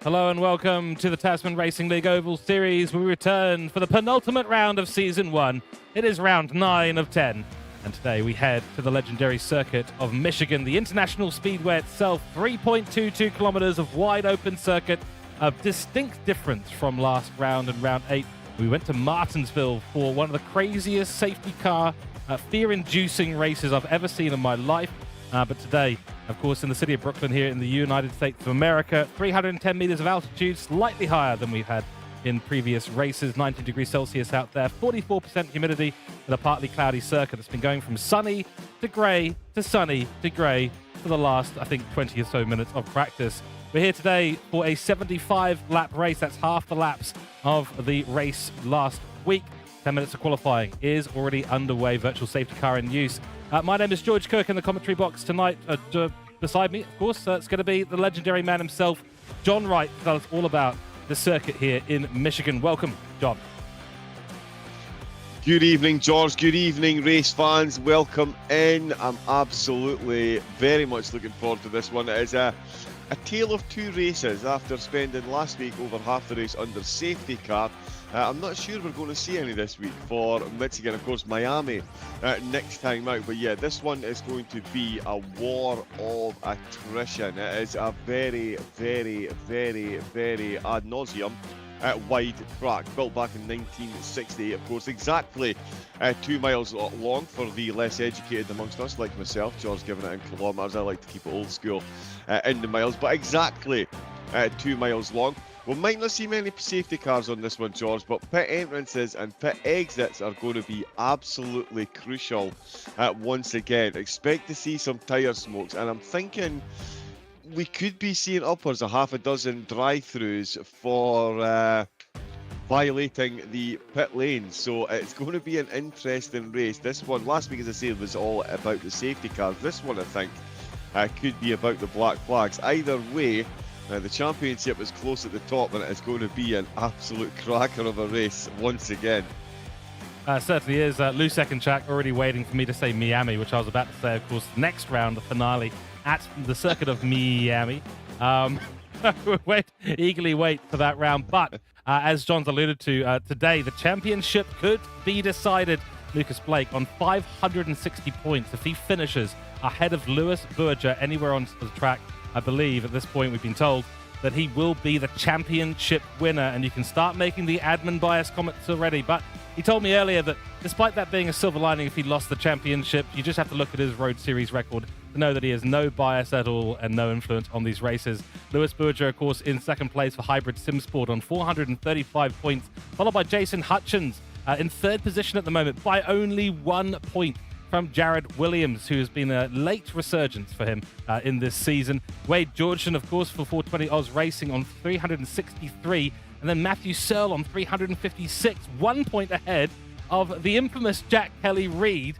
Hello and welcome to the Tasman Racing League Oval Series. We return for the penultimate round of Season 1. It is round 9 of 10. And today we head to the legendary circuit of Michigan, the International Speedway itself. 3.22 kilometers of wide open circuit, a distinct difference from last round and round 8. We went to Martinsville for one of the craziest safety car, fear-inducing races I've ever seen in my life. But today, of course, in the city of Brooklyn here in the United States of America, 310 meters of altitude, slightly higher than we've had in previous races, 19 degrees Celsius out there, 44% humidity, and a partly cloudy circuit that's been going from sunny to grey to sunny to grey for the last, I think, 20 or so minutes of practice. We're here today for a 75-lap race. That's half the laps of the race last week. 10 minutes of qualifying is already underway, virtual safety car in use. My name is George Cooke in the commentary box tonight. Beside me, of course, it's going to be the legendary man himself, John Wright, to tell us all about the circuit here in Michigan. Welcome, John. Good evening, George. Good evening, race fans. Welcome in. I'm absolutely very much looking forward to this one. It is a tale of two races after spending last week over half the race under safety car. I'm not sure we're going to see any this week for Michigan. Of course, Miami next time out. But yeah, this one is going to be a war of attrition. It is a very, very, very, very ad nauseum wide track, built back in 1960. Of course, exactly 2 miles long for the less educated amongst us, like myself. George giving it in kilometres. I like to keep it old school in the miles, but exactly 2 miles long. We might not see many safety cars on this one, George, but pit entrances and pit exits are going to be absolutely crucial once again. Expect to see some tyre smokes, and I'm thinking we could be seeing upwards of half a dozen drive-throughs for violating the pit lanes. So it's going to be an interesting race. This one, last week, as I said, was all about the safety cars. This one, I think, could be about the black flags. Either way, the championship is close at the top, and it is going to be an absolute cracker of a race once again. Certainly is. Lou Second Track already waiting for me to say Miami, which I was about to say, of course, next round, the finale at the circuit of Miami. Eagerly wait for that round. But as John's alluded to, today the championship could be decided. Lucas Blake on 560 points if he finishes ahead of Lewis Berger anywhere on the track. I believe at this point we've been told that he will be the championship winner, and you can start making the admin bias comments already. But he told me earlier that despite that being a silver lining if he lost the championship, you just have to look at his Road Series record to know that he has no bias at all and no influence on these races. Lewis Berger, of course, in second place for Hybrid Sim Sport on 435 points, followed by Jason Hutchins in third position at the moment by only 1 point from Jared Williams, who has been a late resurgence for him in this season. Wade Georgeson, of course, for 420 Oz Racing on 363, and then Matthew Searle on 356, 1 point ahead of the infamous Jack Kelly Reid,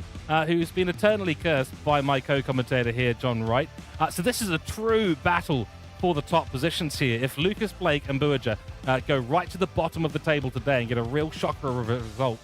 who's been eternally cursed by my co-commentator here, John Wright. So this is a true battle for the top positions here. If Lucas Blake and Berger go right to the bottom of the table today and get a real shocker of a result,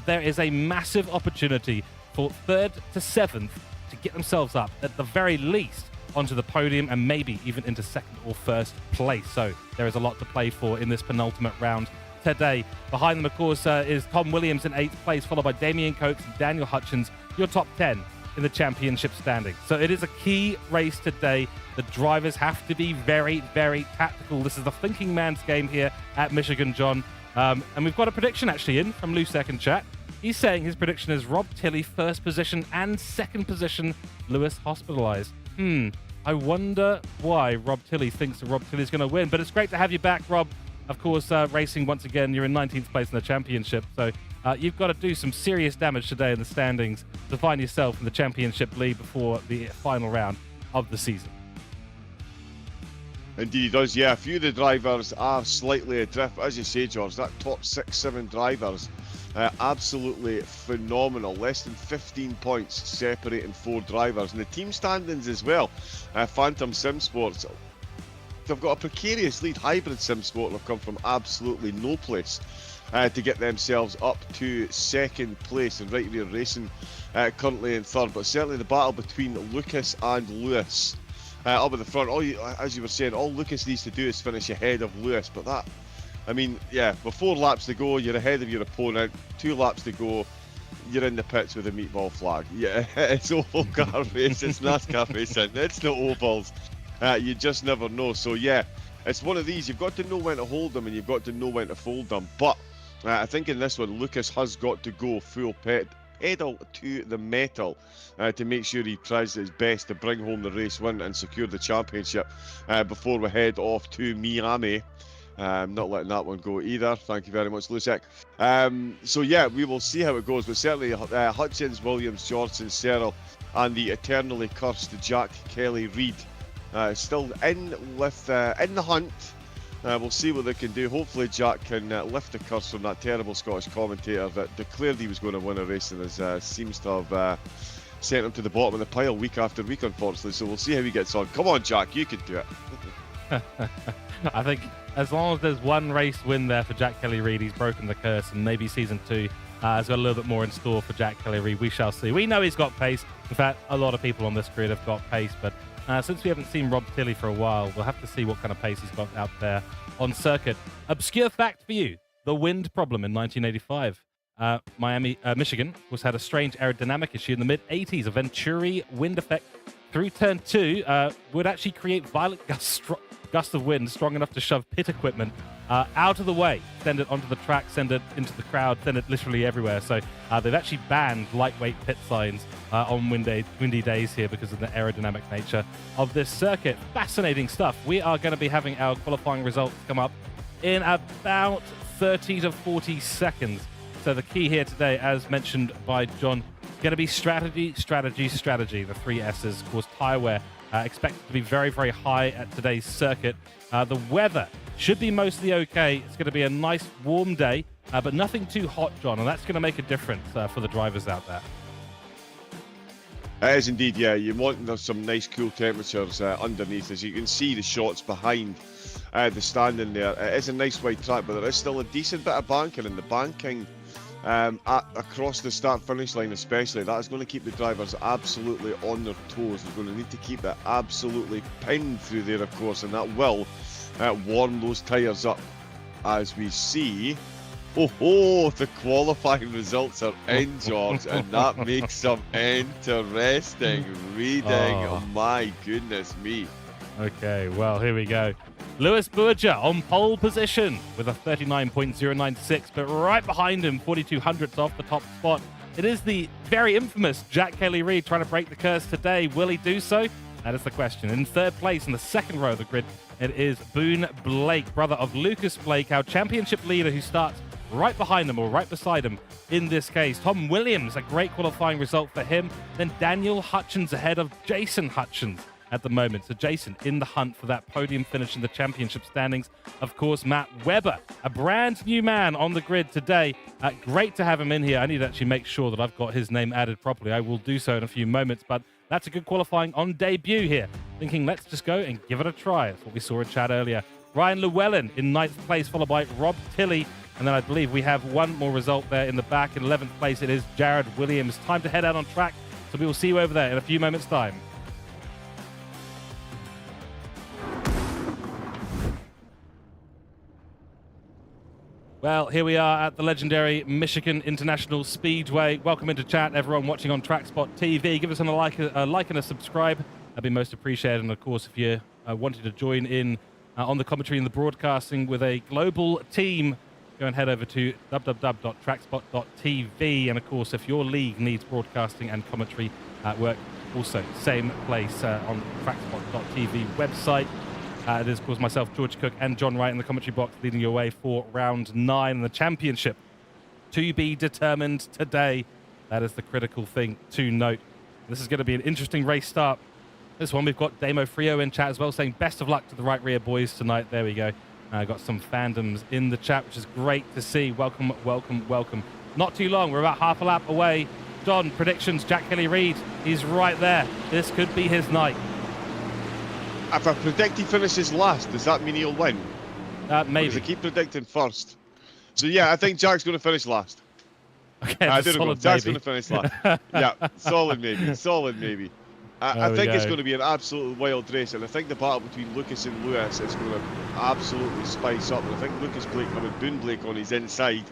there is a massive opportunity for third to seventh to get themselves up, at the very least, onto the podium and maybe even into second or first place. So there is a lot to play for in this penultimate round today. Behind them, of course, is Tom Williams in 8th place, followed by Damien Coates and Daniel Hutchins, your top 10 in the championship standing. So it is a key race today. The drivers have to be very, very tactical. This is the thinking man's game here at Michigan, John. And we've got a prediction actually in from Lou Second Chat. He's saying his prediction is Rob Tilley first position and second position, Lewis hospitalized. I wonder why Rob Tilley thinks that Rob Tilley's going to win. But it's great to have you back, Rob. Of course, racing once again, you're in 19th place in the championship. So you've got to do some serious damage today in the standings to find yourself in the championship lead before the final round of the season. Indeed he does, yeah. A few of the drivers are slightly adrift. As you say, George, that top 6-7 drivers, absolutely phenomenal. Less than 15 points separating 4 drivers. And the team standings as well. Phantom Sim Sports, they've got a precarious lead. Hybrid Sim Sport have come from absolutely no place to get themselves up to second place, and Wright Rear Racing currently in third. But certainly the battle between Lucas and Lewis up at the front. As you were saying, all Lucas needs to do is finish ahead of Lewis. But that, I mean, yeah, with 4 laps to go, you're ahead of your opponent. 2 laps to go, you're in the pits with a meatball flag. Yeah, it's oval car race, it's NASCAR racing, it's not ovals. You just never know. So yeah, it's one of these. You've got to know when to hold them and you've got to know when to fold them. But I think in this one, Lucas has got to go full pedal to the metal to make sure he tries his best to bring home the race win and secure the championship before we head off to Miami. Not letting that one go either. Thank you very much, Lucek. So yeah, we will see how it goes. But certainly Hutchins, Williams, Georgeson, Searle, and the eternally cursed Jack Kelly-Reid still in the hunt. We'll see what they can do. Hopefully Jack can lift the curse from that terrible Scottish commentator that declared he was going to win a race and seems to have sent him to the bottom of the pile week after week, unfortunately. So we'll see how he gets on. Come on, Jack, you can do it. I think as long as there's one race win there for Jack Kelly-Reid, he's broken the curse, and maybe season 2 has got a little bit more in store for Jack Kelly-Reid. We shall see. We know he's got pace. In fact, a lot of people on this grid have got pace, but since we haven't seen Rob Tilley for a while, we'll have to see what kind of pace he's got out there on circuit. Obscure fact for you, the wind problem in 1985. Michigan was had a strange aerodynamic issue in the mid-80s. A Venturi wind effect through turn 2 would actually create violent gusts of wind strong enough to shove pit equipment out of the way, send it onto the track, send it into the crowd, send it literally everywhere. So they've actually banned lightweight pit signs on windy days here because of the aerodynamic nature of this circuit. Fascinating stuff. We are going to be having our qualifying results come up in about 30 to 40 seconds. So the key here today, as mentioned by John, going to be strategy, strategy, strategy. The 3 S's. Of course, tyre wear expected to be very, very high at today's circuit. The weather should be mostly okay. It's going to be a nice warm day, but nothing too hot, John, and that's going to make a difference for the drivers out there. It is indeed, yeah. You want some nice cool temperatures underneath. As you can see the shots behind the standing there. It is a nice wide track, but there is still a decent bit of banking, and the banking across the start-finish line especially, that is going to keep the drivers absolutely on their toes. They're going to need to keep it absolutely pinned through there, of course, and that will warm those tyres up as we see. The qualifying results are in, George, and that makes some interesting reading. Oh, my goodness me. Okay, well, here we go. Lewis Burger on pole position with a 39.096, but right behind him, 4,200ths off the top spot. It is the very infamous Jack Kelly-Reid trying to break the curse today. Will he do so? That is the question. In third place in the second row of the grid, it is Boone Blake, brother of Lucas Blake, our championship leader, who starts right behind him, or right beside him in this case. Tom Williams, a great qualifying result for him. Then Daniel Hutchins ahead of Jason Hutchins at the moment. So Jason in the hunt for that podium finish in the championship standings. Of course, Matt Webber, a brand new man on the grid today. Great to have him in here. I need to actually make sure that I've got his name added properly. I will do so in a few moments, but that's a good qualifying on debut here. Thinking, let's just go and give it a try. That's what we saw in chat earlier. Ryan Llewellyn in 9th place, followed by Rob Tilley. And then I believe we have one more result there in the back. In 11th place, it is Jared Williams. Time to head out on track. So we will see you over there in a few moments' time. Well, here we are at the legendary Michigan International Speedway. Welcome into chat, everyone watching on TrackSpotTV. Give us a like and a subscribe. That'd be most appreciated. And of course, if you wanted to join in on the commentary and the broadcasting with a global team, go and head over to www.trackspot.tv. And of course, if your league needs broadcasting and commentary work, also same place on TrackSpot.tv website. It is, of course, myself, George Cooke, and John Wright in the commentary box leading your way for round 9 in the championship. To be determined today. That is the critical thing to note. This is going to be an interesting race start. This one, we've got Damo Frio in chat as well, saying best of luck to the right rear boys tonight. There we go. Got some fandoms in the chat, which is great to see. Welcome, welcome, welcome. Not too long. We're about half a lap away. John, predictions, Jack Kelly-Reid. He's right there. This could be his night. If I predict he finishes last, does that mean he'll win? Maybe. Because I keep predicting first. So yeah, I think Jack's going to finish last. Okay, Jack's going to finish last. Yeah, solid maybe. Solid maybe. I think it's going to be an absolutely wild race, and I think the battle between Lucas and Lewis is going to absolutely spice up. And I think Lucas Blake having Boone Blake on his inside.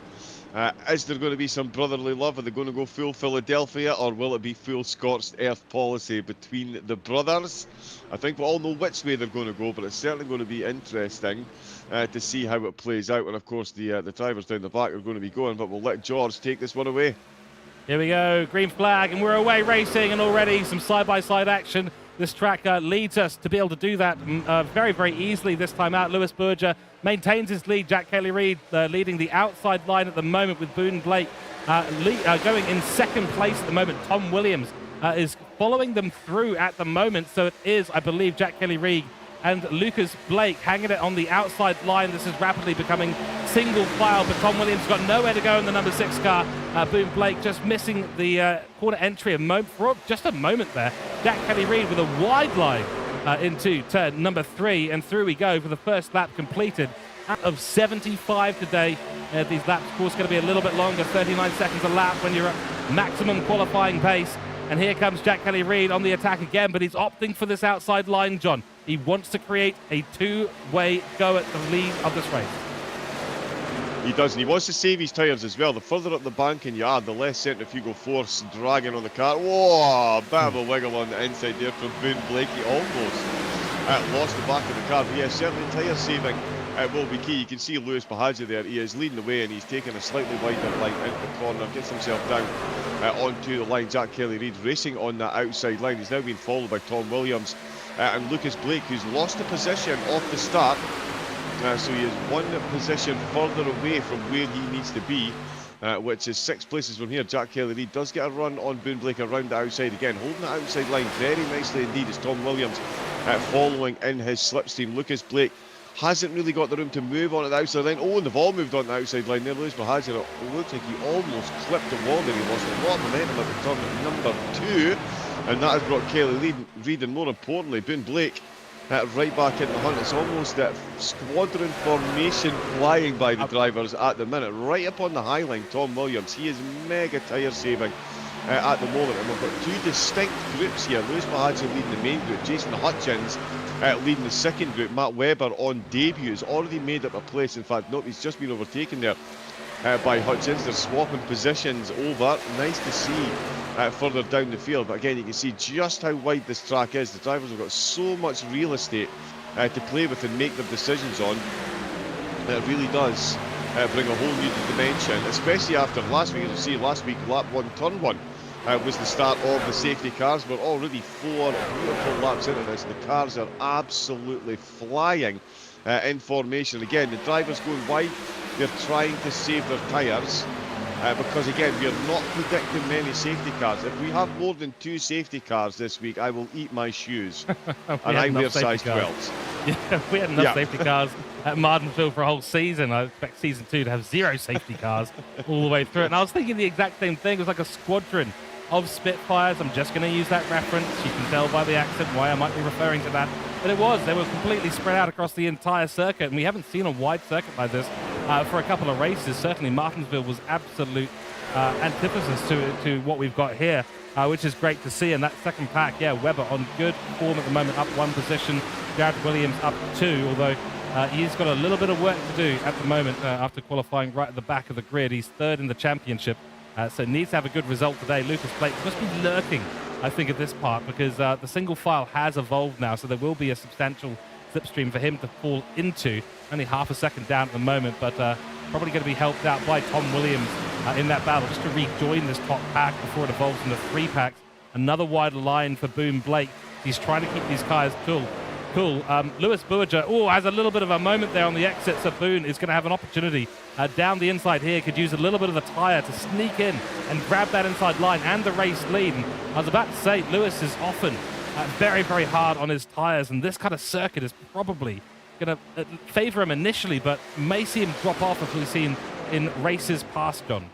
Is there going to be some brotherly love? Are they going to go full Philadelphia, or will it be full scorched earth policy between the brothers? I think we all know which way they're going to go, but it's certainly going to be interesting to see how it plays out. And of course, the drivers down the back are going to be going, but we'll let George take this one away. Here we go, green flag, and we're away racing, and already some side-by-side action. This track leads us to be able to do that very, very easily this time out. Lewis Berger maintains his lead. Jack Kelly-Reid leading the outside line at the moment, with Boone Blake going in second place at the moment. Tom Williams is following them through at the moment. So it is, I believe, Jack Kelly-Reid and Lucas Blake hanging it on the outside line. This is rapidly becoming single file, but Tom Williams got nowhere to go in the number 6 car. Boone Blake just missing the corner entry for just a moment there. Jack Kelly-Reid with a wide line into turn number 3, and through we go for the first lap completed out of 75 today. These laps, of course, going to be a little bit longer, 39 seconds a lap when you're at maximum qualifying pace. And here comes Jack Kelly-Reid on the attack again, but he's opting for this outside line, John. He wants to create a two-way go at the lead of this race. He does, and he wants to save his tyres as well. The further up the banking you are, the less centrifugal force dragging on the car. Whoa, a bit of a wiggle on the inside there from Boone Blake. He almost lost the back of the car. But yeah, certainly tyre saving will be key. You can see Lewis Bahaji there. He is leading the way, and he's taking a slightly wider line into the corner, gets himself down onto the line. Jack Kelly-Reid racing on that outside line. He's now being followed by Tom Williams and Lucas Blake, who's lost a position off the start. So he is one position further away from where he needs to be, which is 6 places from here. Jack Kelly-Reid does get a run on Boone Blake around the outside again, holding the outside line very nicely indeed as Tom Williams following in his slipstream. Lucas Blake hasn't really got the room to move onto the outside line. Oh, and they've all moved on the outside line there. Lewis Bahaji, it looks like he almost clipped the wall there. He lost a lot of momentum at the turn at number 2, and that has brought Kelly-Reid and, more importantly, Boone Blake right back in the hunt. It's almost that squadron formation flying by the drivers at the minute. Right up on the high line, Tom Williams. He is mega tyre saving at the moment. And we've got 2 distinct groups here. Lewis Bahaji leading the main group. Jason Hutchins leading the second group. Matt Webber on debut has already made up a place. In fact, nope, he's just been overtaken there by Hutchins. They're swapping positions over. Nice to see further down the field, but again you can see just how wide this track is. The drivers have got so much real estate to play with and make their decisions on. It really does bring a whole new dimension, especially after last week. As you see, last week lap 1 turn 1 was the start of the safety cars. We're already 4 beautiful laps into this. The cars are absolutely flying in formation. Again, the drivers going wide, they're trying to save their tyres. Because again, we are not predicting many safety cars. If we have more than 2 safety cars this week, I will eat my shoes. And I wear size 12s. Yeah, we had enough safety cars at Martinsville for a whole season. I expect season 2 to have 0 safety cars all the way through it. And I was thinking the exact same thing. It was like a squadron of Spitfires. I'm just going to use that reference. You can tell by the accent why I might be referring to that. But it was. They were completely spread out across the entire circuit, and we haven't seen a wide circuit like this for a couple of races. Certainly Martinsville was absolute antithesis to what we've got here, which is great to see. And that second pack, yeah, Webber on good form at the moment, up 1 position. Jared Williams up 2, although he's got a little bit of work to do at the moment after qualifying right at the back of the grid. He's 3rd in the championship, so needs to have a good result today. Lucas Blake must be lurking, I think, at this part, because the single file has evolved now, so there will be a substantial slipstream for him to fall into. Only half a second down at the moment, but probably going to be helped out by Tom Williams in that battle just to rejoin this top pack before it evolves into 3 packs. Another wider line for Boone Blake. He's trying to keep these cars cool. Lewis Berger, has a little bit of a moment there on the exit, so Boone is going to have an opportunity down the inside here. Could use a little bit of the tyre to sneak in and grab that inside line and the race lead. And I was about to say, Lewis is often very, very hard on his tyres, and this kind of circuit is probably going to favour him initially, but may see him drop off if we've seen in races past, John.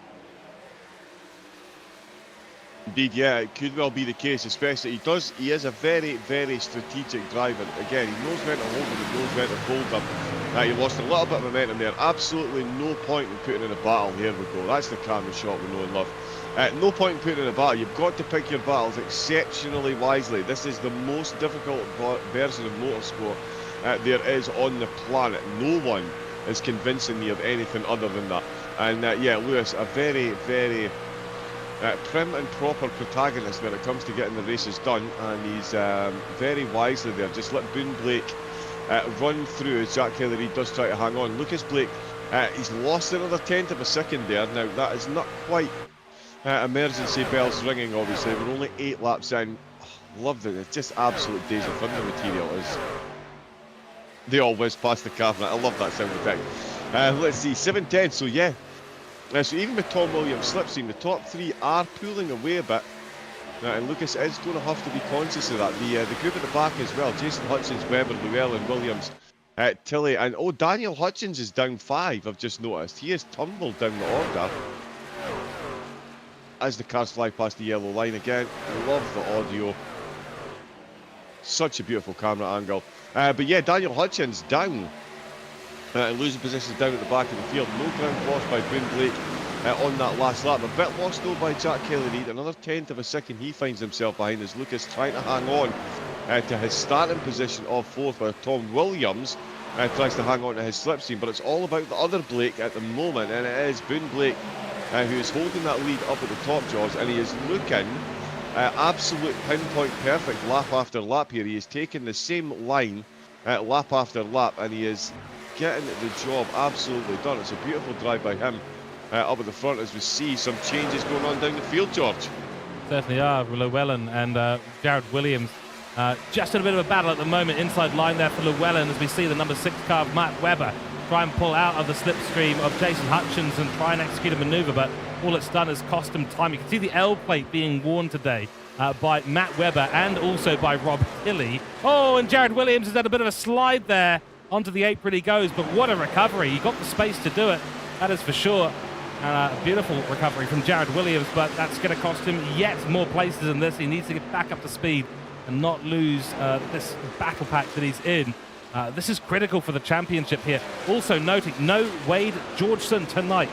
Indeed, yeah, it could well be the case, especially he is a very, very strategic driver. Again, he knows when to hold them, he knows when to fold them. He lost a little bit of momentum there. Absolutely no point in putting in a battle. Here we go. That's the camera shot we know and love No point in putting in a battle. You've got to pick your battles exceptionally wisely. This is the most difficult version of motorsport there is on the planet. No one is convincing me of anything other than that. And yeah, Lewis, a very, very prim and proper protagonist when it comes to getting the races done, and he's very wisely there. Just let Boone Blake run through as Jack Kelly-Reid does try to hang on. Lucas Blake, he's lost another tenth of a second there. Now, that is not quite emergency bells ringing, obviously. We're only 8 laps in. Oh, love it. It's just absolute days of thunder material. They all whiz past the car. I love that sound effect. Let's see, 7:10. So yeah. So even with Tom Williams slipstream, the top 3 are pulling away a bit. And Lucas is going to have to be conscious of that. The group at the back as well. Jason Hutchins, Webber, Llewellyn, Williams, Tilley, and Daniel Hutchins is down 5. I've just noticed. He has tumbled down the order as the cars fly past the yellow line again. I love the audio. Such a beautiful camera angle. But yeah, Daniel Hutchins down. Losing positions down at the back of the field. No ground lost by Boone Blake on that last lap. A bit lost though by Jack Kelly-Reid. Another tenth of a second he finds himself behind as Lucas trying to hang on to his starting position of 4th, while Tom Williams tries to hang on to his slipstream. But it's all about the other Blake at the moment, and it is Boone Blake who is holding that lead up at the top, George, and he is looking absolute pinpoint perfect lap after lap here. He is taking the same line lap after lap, and he is getting the job absolutely done. It's a beautiful drive by him up at the front as we see some changes going on down the field, George. Certainly are. Llewellyn and Jared Williams just in a bit of a battle at the moment. Inside line there for Llewellyn as we see the number 6 car, Matt Webber, try and pull out of the slipstream of Jason Hutchins and try and execute a manoeuvre, but all it's done is cost him time. You can see the L plate being worn today by Matt Webber and also by Rob Tilley. Oh, and Jared Williams has had a bit of a slide there. Onto the apron he goes, but what a recovery. He got the space to do it, that is for sure. A beautiful recovery from Jared Williams, but that's going to cost him yet more places in this. He needs to get back up to speed and not lose this battle pack that he's in. This is critical for the championship here. Also noting, no Wade Georgeson tonight.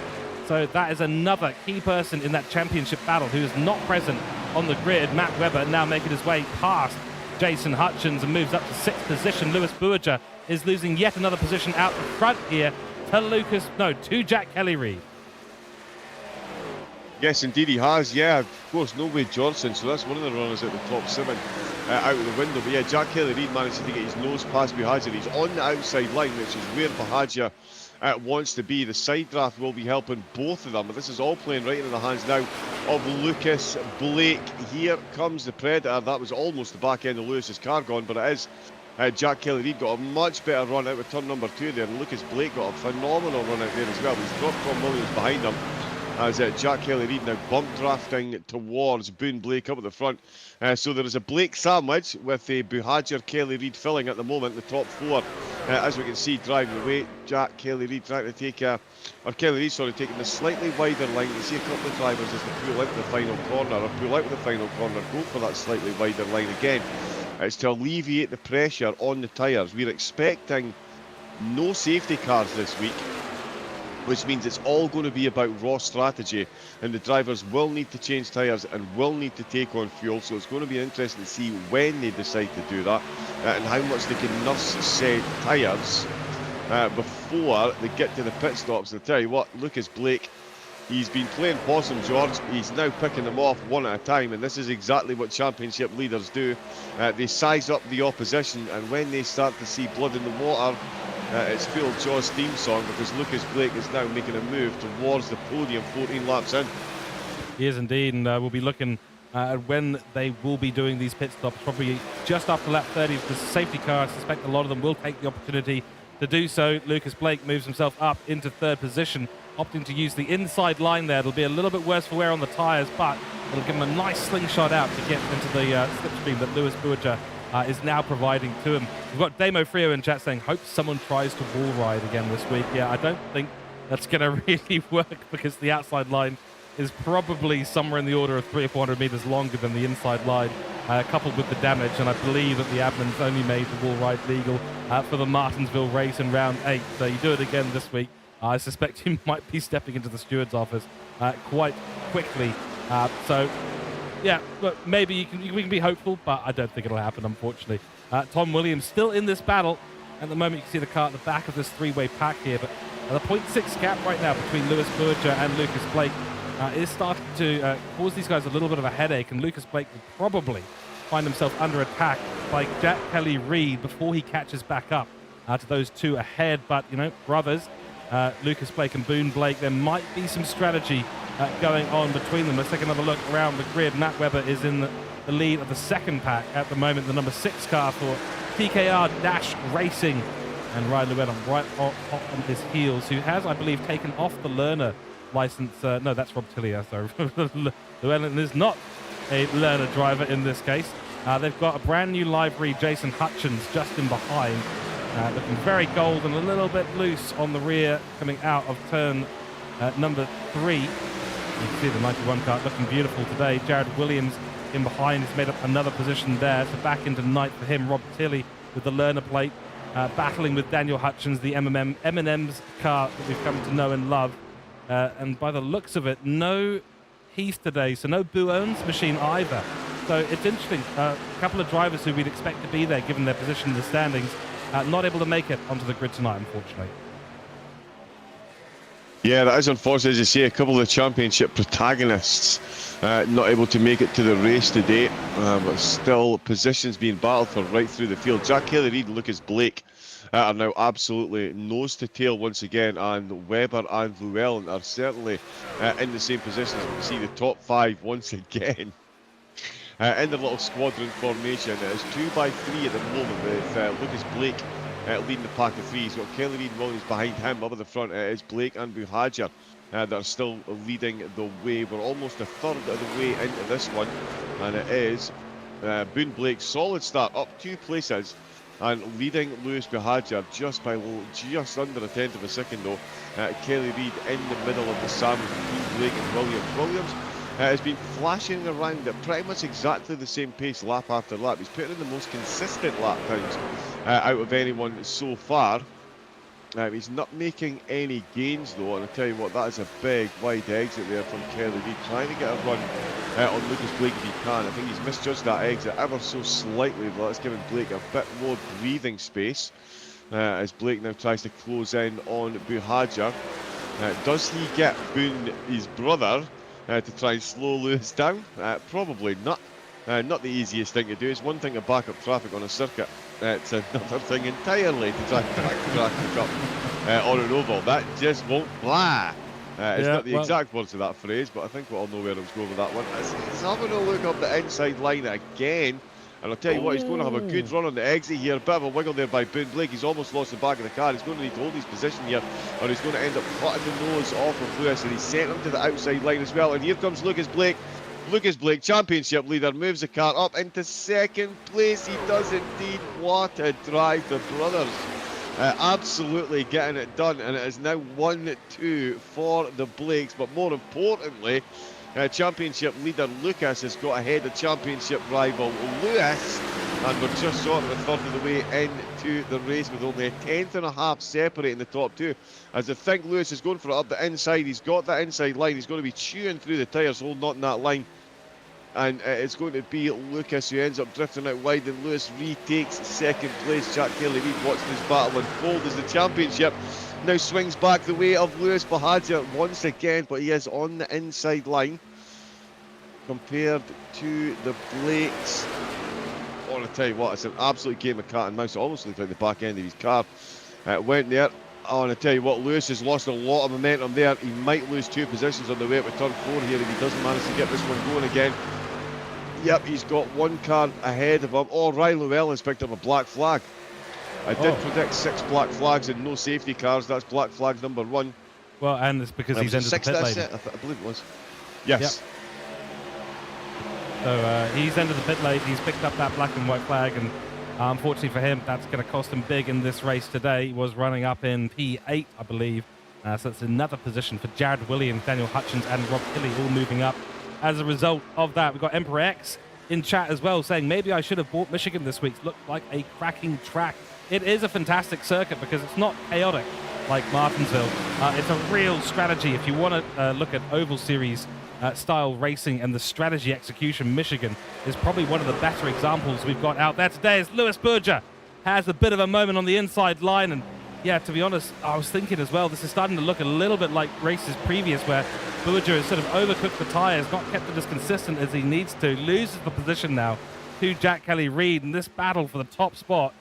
So that is another key person in that championship battle who is not present on the grid. Matt Webber now making his way past Jason Hutchins and moves up to 6th position. Lewis Bourgeois is losing yet another position out the front here to Jack Kelly-Reid. Yes, indeed he has. Yeah, of course, no Wade Johnson, so that's one of the runners at the top 7 out of the window. But yeah, Jack Kelly-Reid managed to get his nose past Buhagiar. He's on the outside line, which is where Buhagiar wants to be. The side draft will be helping both of them, but this is all playing right into the hands now of Lucas Blake. Here comes the Predator. That was almost the back end of Lewis's car gone, but it is Jack Kelly-Reid got a much better run out with turn number 2 there, and Lucas Blake got a phenomenal run out there as well. He's dropped Tom Williams behind him as Jack Kelly-Reid now bump drafting towards Boone Blake up at the front. So there is a Blake sandwich with a Buhagiar Kelly-Reid filling at the moment, the top 4. As we can see, driving away, Jack Kelly-Reid trying to take, or Kelly-Reid, sorry, taking the slightly wider line. You see a couple of drivers as they pull into the final corner, or pull out of the final corner, go for that slightly wider line again. It's to alleviate the pressure on the tyres. We're expecting no safety cars this week, which means it's all going to be about raw strategy, and the drivers will need to change tyres and will need to take on fuel. So it's going to be interesting to see when they decide to do that and how much they can nurse said tyres before they get to the pit stops. And I'll tell you what, Lucas Blake, he's been playing possum, George. He's now picking them off one at a time, and this is exactly what championship leaders do. They size up the opposition, and when they start to see blood in the water, it's Phil Jaw's theme song, because Lucas Blake is now making a move towards the podium 14 laps in. He is indeed, and we'll be looking at when they will be doing these pit stops, probably just after lap 30. The safety car, I suspect a lot of them will take the opportunity to do so. Lucas Blake moves himself up into 3rd position, opting to use the inside line there. It'll be a little bit worse for wear on the tyres, but it'll give him a nice slingshot out to get into the slipstream that Lewis Bourgeois is now providing to him. We've got Damo Frio in chat saying, hope someone tries to wall ride again this week. Yeah, I don't think that's going to really work, because the outside line is probably somewhere in the order of 300 or 400 meters longer than the inside line, coupled with the damage. And I believe that the admins only made the wall ride legal for the Martinsville race in round 8. So you do it again this week, I suspect you might be stepping into the steward's office quite quickly So, yeah, look, maybe we can be hopeful, but I don't think it'll happen, unfortunately. Tom Williams still in this battle. At the moment, you can see the car at the back of this three-way pack here, but the 0.6 gap right now between Lewis Berger and Lucas Blake is starting to cause these guys a little bit of a headache, and Lucas Blake will probably find himself under attack by Jack Kelly-Reid before he catches back up to those two ahead. But, you know, brothers, Lucas Blake and Boone Blake, there might be some strategy going on between them. Let's take another look around the grid. Matt Webber is in the lead of the second pack at the moment, the number 6 car for TKR Dash Racing, and Ryan Llewellyn right on his heels, who has, I believe, taken off the learner license. No, that's Rob Tillier. So Llewellyn is not a learner driver in this case. They've got a brand new livery, Jason Hutchins, just in behind, looking very gold and a little bit loose on the rear coming out of turn number 3. You can see the 91 car looking beautiful today. Jared Williams in behind has made up another position there. So back into ninth for him. Rob Tilley with the learner plate, battling with Daniel Hutchins, the M&M's car that we've come to know and love. And by the looks of it, no Heath today, so no Buon's machine either. So it's interesting. A couple of drivers who we'd expect to be there, given their position in the standings, not able to make it onto the grid tonight, unfortunately. Yeah, that is unfortunate. As you say, a couple of the championship protagonists not able to make it to the race today, but still positions being battled for right through the field. Jack Kelly-Reid and Lucas Blake are now absolutely nose to tail once again, and Webber and Llewellyn are certainly in the same positions. You can see the top 5 once again in the little squadron formation. It is 2 by 3 at the moment, with Lucas Blake leading the pack of 3. He's got Kelly-Reid and Williams behind him. Up at the front, it is Blake and Buhajar that are still leading the way. We're almost a third of the way into this one, and it is Boone Blake, solid start, up 2 places, and leading Lewis Buhajar just by just under a tenth of a second though. Kelly-Reid in the middle of the sandwich between Blake and Williams. Williams has been flashing around at pretty much exactly the same pace lap after lap. He's putting in the most consistent lap times out of anyone so far. He's not making any gains though, and I'll tell you what, that is a big wide exit there from Kelly-Reid, trying to get a run on Lucas Blake if he can. I think he's misjudged that exit ever so slightly, but that's given Blake a bit more breathing space as Blake now tries to close in on Buhajar. Does he get Boone, his brother, to try and slow Lewis down? Probably not. Not the easiest thing to do. It's one thing to back up traffic on a circuit. It's another thing entirely to try and back traffic up on an oval. That just won't fly. It's not the exact words of that phrase, but I think we all know where I was going with that one. He's having a look up the inside line again. And I'll tell you what, he's going to have a good run on the exit here. A bit of a wiggle there by Boone Blake. He's almost lost the back of the car. He's going to need to hold his position here, or he's going to end up cutting the nose off of Lewis. And he's sent him to the outside line as well. And here comes Lucas Blake. Lucas Blake, championship leader, moves the car up into second place. He does indeed. What a drive, the brothers. Absolutely getting it done. And it is now 1-2 for the Blakes. But more importantly, championship leader Lucas has got ahead of championship rival Lewis, and we're just sort of a third of the way into the race with only a tenth and a half separating the top 2. As I think Lewis is going for it up the inside. He's got that inside line. He's going to be chewing through the tyres, holding on that line, and it's going to be Lucas who ends up drifting out wide, and Lewis retakes second place. Jack Kelly-Reid watched this battle unfold as the championship now swings back the way of Lewis Buhajar once again, but he is on the inside line compared to the Blakes. I want to tell you what, it's an absolute game of cat and mouse. It almost looked like the back end of his car went there. I want to tell you what, Lewis has lost a lot of momentum there. He might lose 2 positions on the way up to turn 4 here if he doesn't manage to get this one going again. Yep, he's got 1 car ahead of him. Oh, Ryan Llewellyn's picked up a black flag. I did predict 6 black flags and no safety cars. That's black flag number 1. Well, and it's because he's entered the pit lane. I believe it was. Yes. Yep. So he's entered the pit lane. He's picked up that black and white flag, and unfortunately for him, that's going to cost him big in this race today. He was running up in P8, I believe. So it's another position for Jared Williams, Daniel Hutchins, and Rob Tilley all moving up. As a result of that, we've got Emperor X in chat as well, saying maybe I should have bought Michigan this week. It looked like a cracking track. It is a fantastic circuit because it's not chaotic like Martinsville. It's a real strategy. If you want to look at Oval Series style racing and the strategy execution, Michigan is probably one of the better examples we've got out there today. As Lewis Berger has a bit of a moment on the inside line, and yeah, to be honest, I was thinking as well, this is starting to look a little bit like races previous where Berger has sort of overcooked the tyres, not kept it as consistent as he needs to, loses the position now to Jack Kelly-Reid, and this battle for the top spot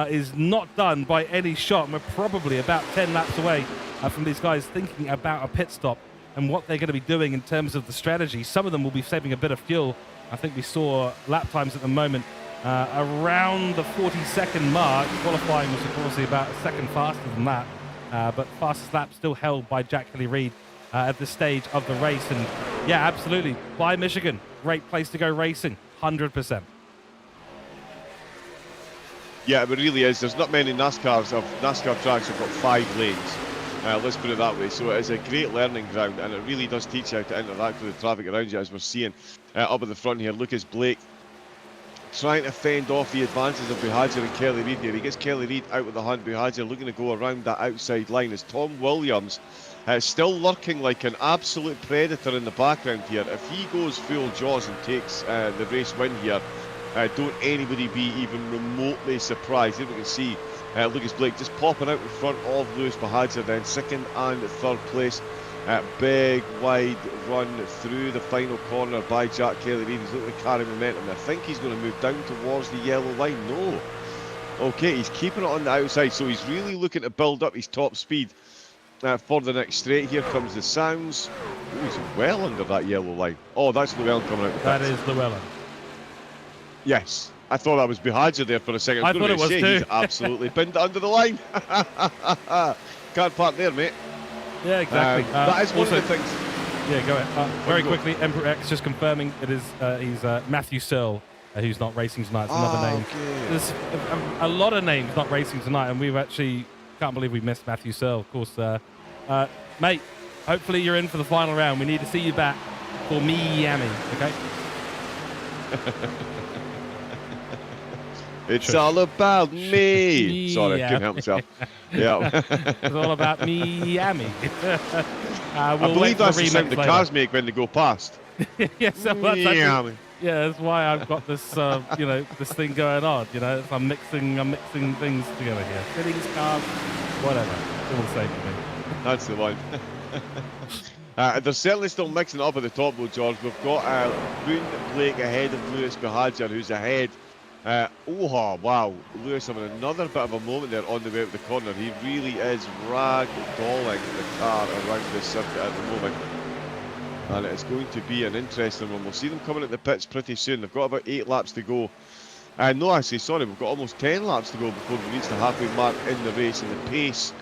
is not done by any shot, and we're probably about 10 laps away from these guys thinking about a pit stop and what they're going to be doing in terms of the strategy. Some of them will be saving a bit of fuel. I think we saw lap times at the moment around the 40-second mark. Qualifying was, of course, about a second faster than that, but fastest lap still held by Jack Kelly-Reid at this stage of the race. And yeah, absolutely, by Michigan, great place to go racing, 100%. Yeah, it really is. There's not many NASCAR tracks have got 5 lanes. Let's put it that way. So it is a great learning ground, and it really does teach you how to interact with the traffic around you, as we're seeing up at the front here. Lucas Blake trying to fend off the advances of Buhagiar and Kelly-Reid here. He gets Kelly-Reid out with the hunt. Buhagiar looking to go around that outside line as Tom Williams still lurking like an absolute predator in the background here. If he goes full jaws and takes the race win here, don't anybody be even remotely surprised. Here we can see Lucas Blake just popping out in front of Lewis Buhagiar, then second and third place. Big wide run through the final corner by Jack Kelly-Reid. He's looking to carry momentum. I think he's going to move down towards the yellow line. No. Okay, he's keeping it on the outside, so he's really looking to build up his top speed for the next straight. Here comes the sounds. Ooh, he's well under that yellow line. Oh, that's Llewellyn coming out. That is Llewellyn. Yes. I thought that was Buhagiar there for a second. I thought it was too. He's absolutely pinned under the line. Can't park there, mate. Yeah, exactly. That is one of the things. Yeah, go ahead. Very quickly, Emperor X just confirming it is he's Matthew Searle, who's not racing tonight. It's another name. Okay. There's a lot of names not racing tonight, and we've actually can't believe we missed Matthew Searle. Of course, mate. Hopefully you're in for the final round. We need to see you back for Miami. Okay. It's all about me. Sorry, I couldn't help myself. Yeah. It's all about Miami. I believe that's the sound the cars make when they go past. Yes, Miami. Yeah, that's why I've got this, this thing going on. I'm mixing things together here. Cities, cars, whatever. All the same to me. That's the one. They're certainly still mixing it up at the top, though, George. We've got Boone Blake ahead of Lewis Buhagiar, who's ahead. Wow, Lewis having another bit of a moment there on the way out of the corner. He really is ragdolling the car around this circuit at the moment. And it's going to be an interesting one. We'll see them coming at the pits pretty soon. They've got about 8 laps to go. No, actually, sorry, we've got almost 10 laps to go before we reach the halfway mark in the race. And the pace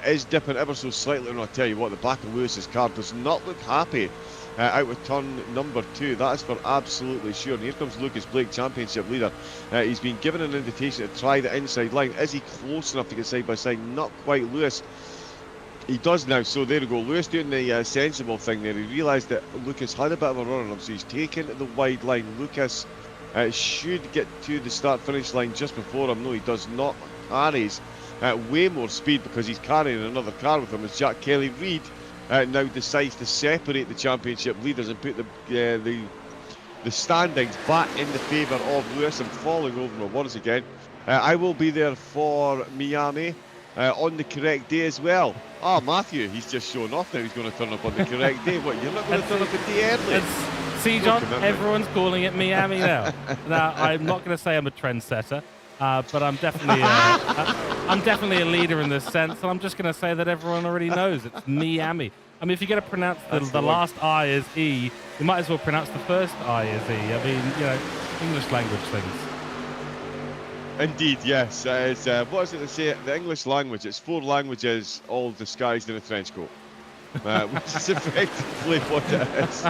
is dipping ever so slightly. And I'll tell you what, the back of Lewis's car does not look happy out with turn number 2. That is for absolutely sure. And here comes Lucas Blake, championship leader. He's been given an invitation to try the inside line. Is he close enough to get side by side? Not quite. Lewis, he does now. So there we go. Lewis doing the sensible thing there. He realised that Lucas had a bit of a run on him, so he's taken the wide line. Lucas should get to the start-finish line just before him. No, he does not. Carries way more speed because he's carrying another car with him as Jack Kelly-Reid now decides to separate the championship leaders and put the standings back in the favour of Lewis. And falling over my words again. I will be there for Miami on the correct day as well. Matthew, he's just shown off now. He's going to turn up on the correct day. What, you're not going to turn up a day early? See, John, everyone's calling it Miami now. Now, I'm not going to say I'm a trendsetter, but I'm definitely a leader in this sense, and I'm just going to say that everyone already knows it's Miami. I mean, if you're going to pronounce the last I as E, you might as well pronounce the first I as E. I mean, English language things. Indeed, yes. It's, what is it they say? The English language. It's 4 languages all disguised in a trench coat. Which is effectively what it is.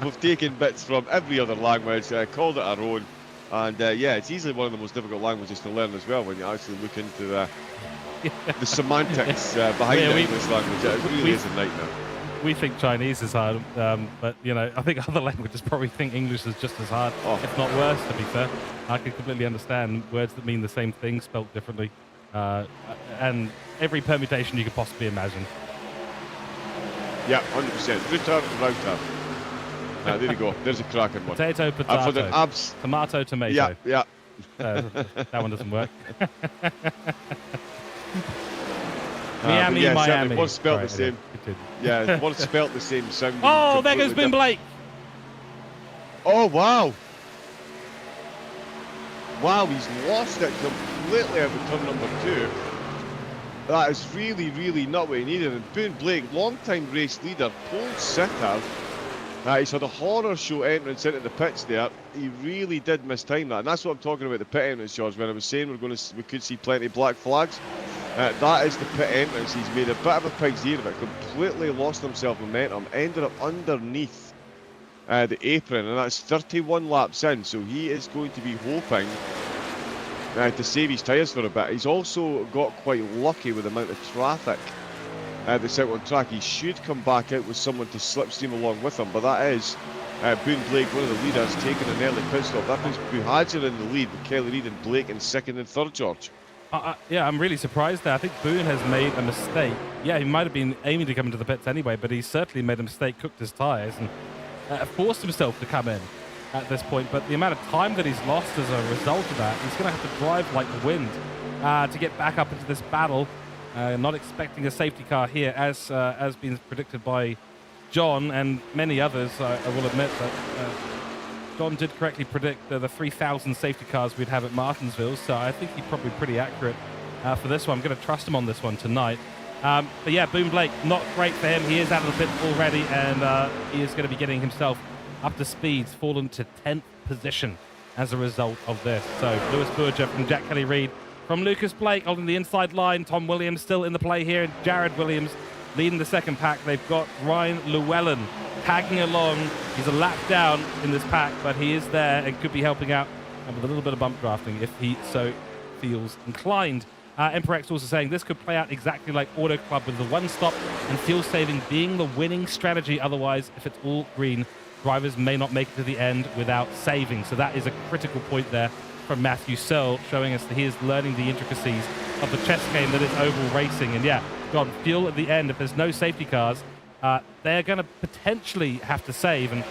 We've taken bits from every other language, called it our own. And yeah, it's easily one of the most difficult languages to learn as well when you actually look into the semantics behind the English language. It really is a nightmare. We think Chinese is hard, but I think other languages probably think English is just as hard, if not worse, to be fair. I can completely understand words that mean the same thing spelt differently, and every permutation you could possibly imagine. Yeah, 100%. Good turn, round turn. There you go. There's a cracking one. Potato, For the potato. Tomato, tomato. Yeah, yeah. That one doesn't work. Miami, Miami. certainly words spelt the same. Yeah, words spelt the same sound. Oh, there goes Boone Blake. Oh, wow. Wow, he's lost it completely out of turn number 2. That is really, really not what he needed. And Boone Blake, long-time race leader, pole sitter. He's had a horror show entrance into the pits there. He really did mistime that. And that's what I'm talking about, the pit entrance, George, when I was saying we could see plenty of black flags. That is the pit entrance. He's made a bit of a pig's ear of it, completely lost himself momentum, ended up underneath the apron, and that's 31 laps in, so he is going to be hoping to save his tyres for a bit. He's also got quite lucky with the amount of traffic that's out on track. He should come back out with someone to slipstream along with him, but that is Boone Blake, one of the leaders, taking an early pit stop. That puts Buhagiar in the lead with Kelly Reid and Blake in 2nd and 3rd, George. Yeah, I'm really surprised there. I think Boone has made a mistake. Yeah, he might have been aiming to come into the pits anyway, but he certainly made a mistake, cooked his tyres, and forced himself to come in at this point. But the amount of time that he's lost as a result of that, he's going to have to drive like the wind to get back up into this battle. Not expecting a safety car here, as been predicted by John and many others. I will admit that John did correctly predict the 3,000 safety cars we'd have at Martinsville, so I think he's probably pretty accurate for this one. I'm going to trust him on this one tonight. But yeah, Boone Blake, not great for him. He is out of the pit already, and he is going to be getting himself up to speed. Fallen to 10th position as a result of this. So Lewis Burger from Jack Kelly Reid, from Lucas Blake holding the inside line. Tom Williams still in the play here, and Jared Williams leading the second pack. They've got Ryan Llewellyn tagging along. He's a lap down in this pack, but he is there and could be helping out with a little bit of bump drafting if he so feels inclined. Emperex also saying this could play out exactly like Auto Club, with the one stop and fuel saving being the winning strategy. Otherwise, if it's all green, drivers may not make it to the end without saving. So that is a critical point there from Matthew Searle, showing us that he is learning the intricacies of the chess game that is oval racing. And yeah, God, fuel at the end, if there's no safety cars, they're going to potentially have to save. And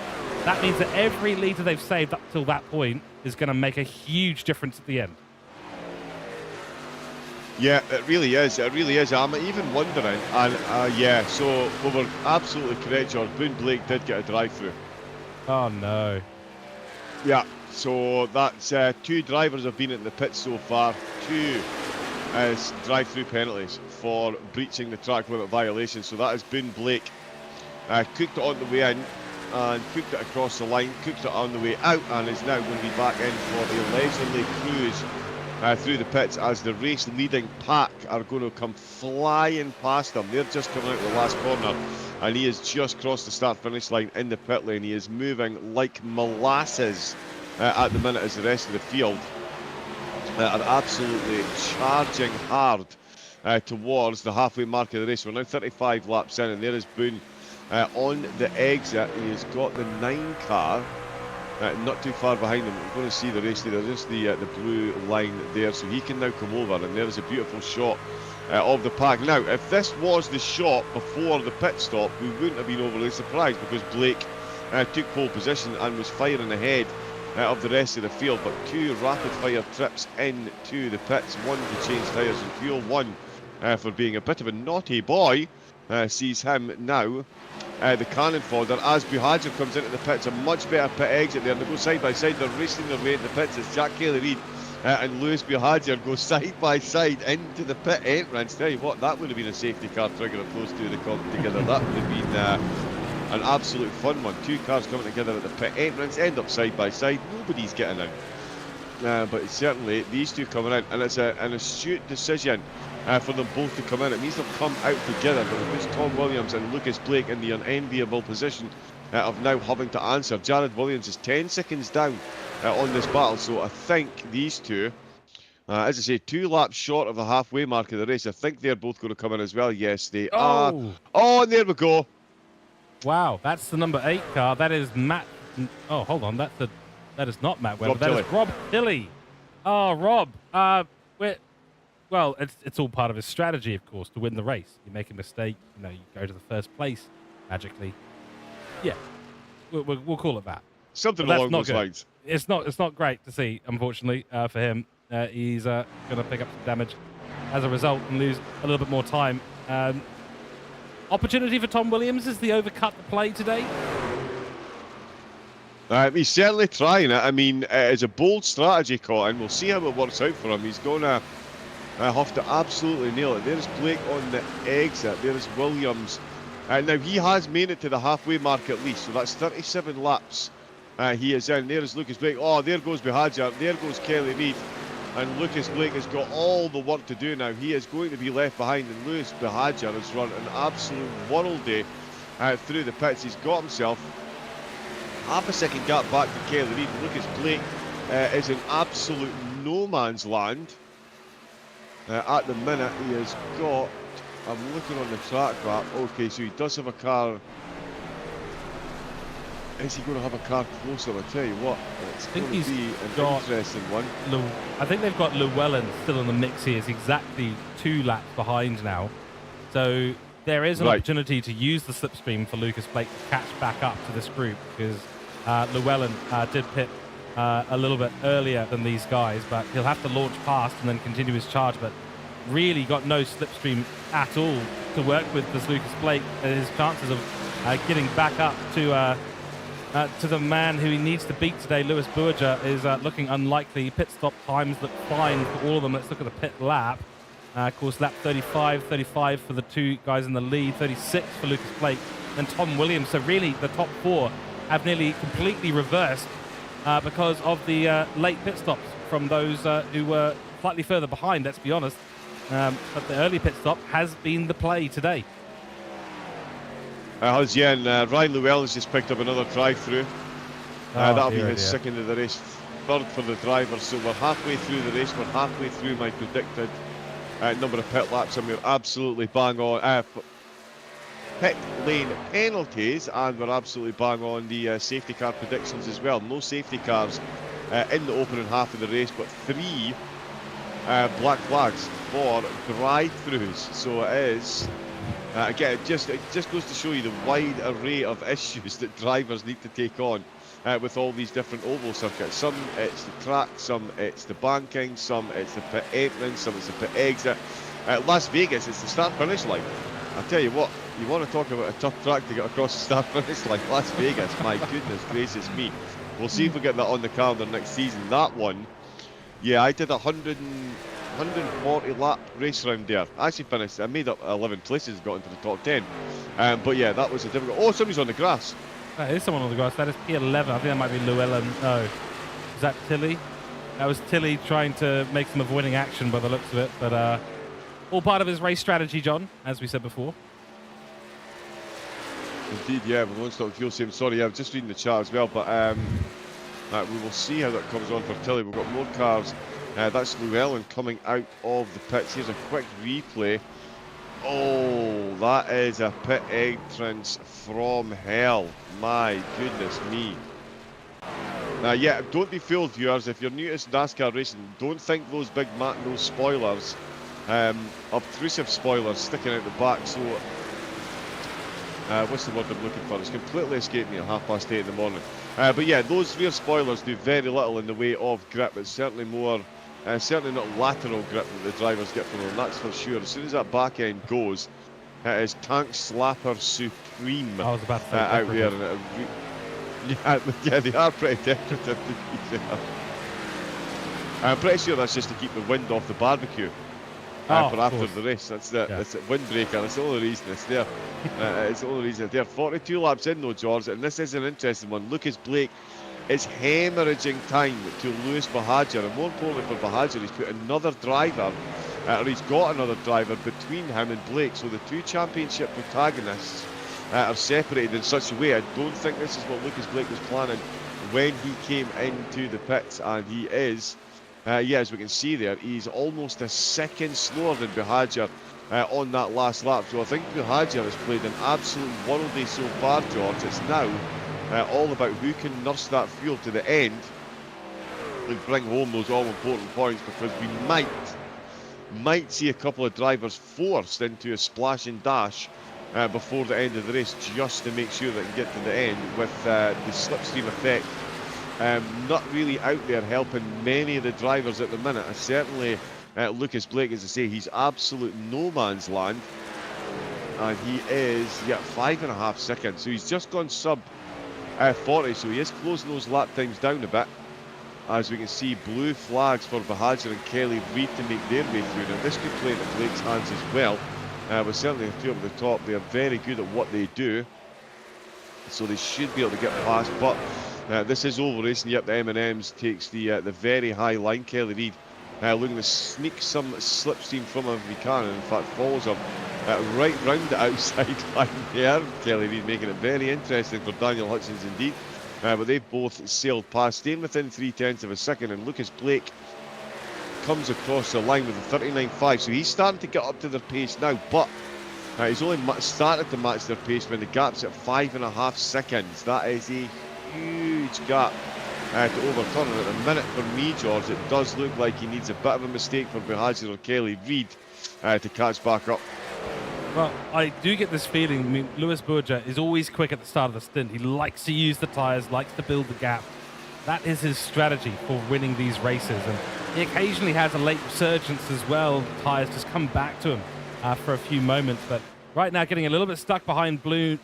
that means that every litre they've saved up till that point is going to make a huge difference at the end. Yeah, it really is. It really is. I'm even wondering, and yeah, so we were absolutely correct, George. Boone Blake did get a drive-through. Oh, no. Yeah, so that's 2 drivers have been in the pit so far. 2 drive-through penalties for breaching the track limit violation. So that is Boone Blake. Cooked it on the way in and cooked it across the line, cooked it on the way out, and is now going to be back in for a leisurely cruise through the pits as the race leading pack are going to come flying past him. They're just coming out of the last corner, and he has just crossed the start finish line in the pit lane. He is moving like molasses at the minute, as the rest of the field are absolutely charging hard towards the halfway mark of the race. We're now 35 laps in, and there is Boone on the exit. He has got the 9 car not too far behind him. We're going to see the race leader, just the blue line there, so he can now come over, and there's a beautiful shot of the pack. Now, if this was the shot before the pit stop, we wouldn't have been overly surprised, because Blake took pole position and was firing ahead of the rest of the field. But 2 rapid fire trips into the pits, 1 to change tyres and fuel, 1 for being a bit of a naughty boy, sees him now the cannon fodder as Buhagiar comes into the pits. A much better pit exit there. They go side by side. They're racing their way into the pits as Jack Kelly Reid and Lewis Buhagiar go side by side into the pit entrance. Tell you what, that would have been a safety car trigger if those 2 had come together. That would have been an absolute fun one. 2 cars coming together at the pit entrance, end up side by side. Nobody's getting out. But certainly these 2 coming in, and it's an astute decision for them both to come in. It means they'll come out together, but it puts Tom Williams and Lucas Blake in the unenviable position of now having to answer. Jared Williams is 10 seconds down on this battle, so I think these 2, as I say, 2 laps short of the halfway mark of the race. I think they're both going to come in as well. Yes, they are. Oh, and there we go. Wow, that's the number 8 car. That is Matt. Oh, hold on. That is not Matt Webber. That is Rob Tilley. Oh, Rob. Well, it's all part of his strategy, of course, to win the race. You make a mistake, you go to the first place magically. Yeah, We'll call it that. Something But along that's those not good. lines. It's not great to see, unfortunately, for him. He's going to pick up some damage as a result and lose a little bit more time. Opportunity for Tom Williams as the overcut the play today. He's certainly trying it. I mean, it's a bold strategy, Cotton. We'll see how it works out for him. He's going to have to absolutely nail it. There's Blake on the exit. There's Williams. Now, he has made it to the halfway mark at least, so that's 37 laps he is in. There's Lucas Blake. Oh, there goes Buhagiar. There goes Kelly Reid. And Lucas Blake has got all the work to do now. He is going to be left behind, and Lewis Buhagiar has run an absolute world-day through the pits. He's got himself half a second gap back to Kelly Reid. Lucas Blake is in absolute no man's land. At the minute, he has got, I'm looking on the track map, okay, so he does have a car. Is he going to have a car closer? I'll tell you what, it's going to be an interesting one. I think they've got Llewellyn still in the mix here. He's exactly 2 laps behind now. So there is an opportunity to use the slipstream for Lucas Blake to catch back up to this group, because Llewellyn did pit a little bit earlier than these guys, but he'll have to launch past and then continue his charge. But really got no slipstream at all to work with this Lucas Blake. His chances of getting back up to the man who he needs to beat today, Lewis Buhagiar, is looking unlikely. Pit stop times look fine for all of them. Let's look at the pit lap. Of course, lap 35 for the 2 guys in the lead, 36 for Lucas Blake, and Tom Williams. So really, the top 4 have nearly completely reversed because of the late pit stops from those who were slightly further behind, let's be honest. But the early pit stop has been the play today. Yeah, and Ryan Llewellyn's just picked up another drive-through. That'll be his second of the race, 3rd for the driver. So we're halfway through the race. We're halfway through my predicted number of pit laps, and we're absolutely bang on pit lane penalties, and we're absolutely bang on the safety car predictions as well. No safety cars in the opening half of the race, but 3 black flags for drive-throughs. So it is. Again, it just goes to show you the wide array of issues that drivers need to take on with all these different oval circuits. Some it's the track, some it's the banking, some it's the pit entrance, some it's the pit exit. Las Vegas, it's the start-finish line. I'll tell you what, you want to talk about a tough track to get across the start-finish line. Las Vegas, my goodness gracious me. We'll see if we get that on the calendar next season. That one, yeah, I did 140 lap race round there. I actually finished, I made up 11 places, got into the top 10. But yeah, that was a difficult. Oh, somebody's on the grass. That is someone on the grass. That is P11. I think that might be Llewellyn. No. Is that Tilly? That was Tilly trying to make some avoiding action by the looks of it. But all part of his race strategy, John, as we said before. Indeed, yeah, we won't stop fuel sim. Sorry, I'm just reading the chat as well. But we will see how that comes on for Tilly. We've got more cars. That's Llewellyn coming out of the pits. Here's a quick replay. Oh, that is a pit entrance from hell. My goodness me. Now, yeah, don't be fooled, viewers. If you're new to NASCAR racing, don't think those big those spoilers, obtrusive spoilers sticking out the back. So, what's the word I'm looking for? It's completely escaped me at 8:30 in the morning. But yeah, those rear spoilers do very little in the way of grip. It's certainly more. Certainly not lateral grip that the drivers get from them, that's for sure. As soon as that back end goes, it is tank slapper supreme I was about to say out there. And yeah, they are pretty decorative. I'm pretty sure that's just to keep the wind off the barbecue for after the race. That's the windbreaker. That's the only reason it's there. It's the only reason it's there. 42 laps in though, George, and this is an interesting one. Lucas Blake is hemorrhaging time to Lewis Buhagiar, and more importantly for Buhagiar, he's put another driver, or he's got another driver between him and Blake, so the 2 championship protagonists are separated in such a way. I don't think this is what Lucas Blake was planning when he came into the pits, and he is, yeah, as we can see there, he's almost a second slower than Buhagiar on that last lap, so I think Buhagiar has played an absolute worldie so far, George. It's now all about who can nurse that fuel to the end and bring home those all-important points, because we might see a couple of drivers forced into a splash and dash before the end of the race, just to make sure they can get to the end with the slipstream effect not really out there helping many of the drivers at the minute. Certainly Lucas Blake, as I say, he's absolute no man's land, and he is 5.5 seconds, so he's just gone sub 40, so he is closing those lap times down a bit. As we can see, blue flags for Bahadur and Kelly Reid to make their way through. Now this could play into Blake's hands as well, but certainly the two up at the top, they are very good at what they do, so they should be able to get past. But this is over racing. Yep, the M&M's takes the very high line. Kelly Reid looking to sneak some slipstream from him if he can, and in fact follows him right round the outside line there. Kelly Reid making it very interesting for Daniel Hutchins indeed. But they've both sailed past, staying within 0.3 of a second, and Lucas Blake comes across the line with a 39.5, so he's starting to get up to their pace now, but he's only started to match their pace when the gap's at 5.5 seconds. That is a huge gap to overturn, and at the minute for me, George, it does look like he needs a bit of a mistake for Bahadur or Kelly Reid to catch back up. Well, I do get this feeling. I mean, Lewis Bourget is always quick at the start of the stint. He likes to use the tyres, likes to build the gap. That is his strategy for winning these races. And he occasionally has a late resurgence as well. The tyres just come back to him for a few moments. But right now, getting a little bit stuck behind Boone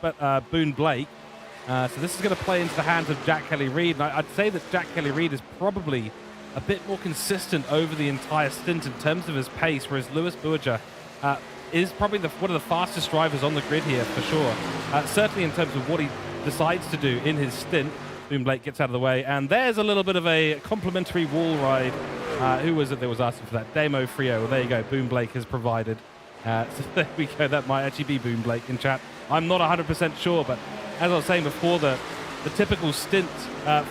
Blake. So this is going to play into the hands of Jack Kelly Reid. And I'd say that Jack Kelly Reid is probably a bit more consistent over the entire stint in terms of his pace, whereas Lewis Bourget is probably one of the fastest drivers on the grid here for sure. Certainly in terms of what he decides to do in his stint. Boone Blake gets out of the way, and there's a little bit of a complimentary wall ride. Who was it that was asking for that? Damo Frio. Well, there you go. Boone Blake has provided. So there we go. That might actually be Boone Blake in chat. I'm not 100% sure, but as I was saying before, the typical stint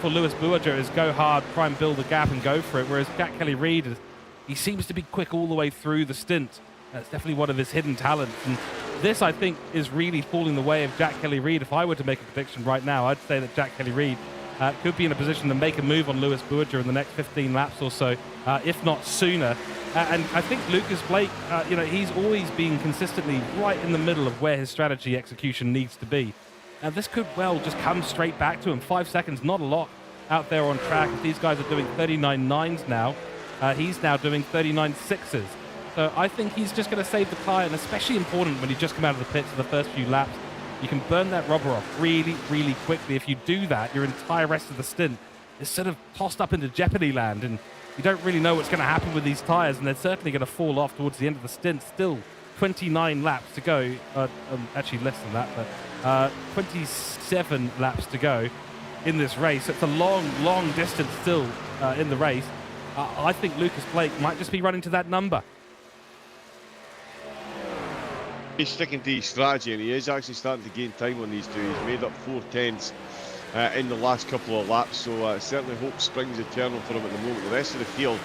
for Lewis Bourget is go hard, try and build a gap and go for it, whereas Jack Kelly Reid, he seems to be quick all the way through the stint. That's definitely one of his hidden talents. And this, I think, is really falling the way of Jack Kelly Reid. If I were to make a prediction right now, I'd say that Jack Kelly Reid could be in a position to make a move on Lewis Bourget in the next 15 laps or so, if not sooner. And I think Lucas Blake, he's always been consistently right in the middle of where his strategy execution needs to be. And this could well just come straight back to him. 5 seconds, not a lot out there on track. If these guys are doing 39.9s now, he's now doing 39.6s. So I think he's just going to save the car, and especially important when you just come out of the pits for the first few laps. You can burn that rubber off really, really quickly. If you do that, your entire rest of the stint is sort of tossed up into jeopardy land, and you don't really know what's going to happen with these tyres, and they're certainly going to fall off towards the end of the stint. Still 29 laps to go. Actually less than that, but 27 laps to go in this race. It's a long, long distance still in the race. I think Lucas Blake might just be running to that number. He's sticking to his strategy, and he is actually starting to gain time on these two. He's made up 4/10 in the last couple of laps, so certainly hope springs eternal for him at the moment. The rest of the field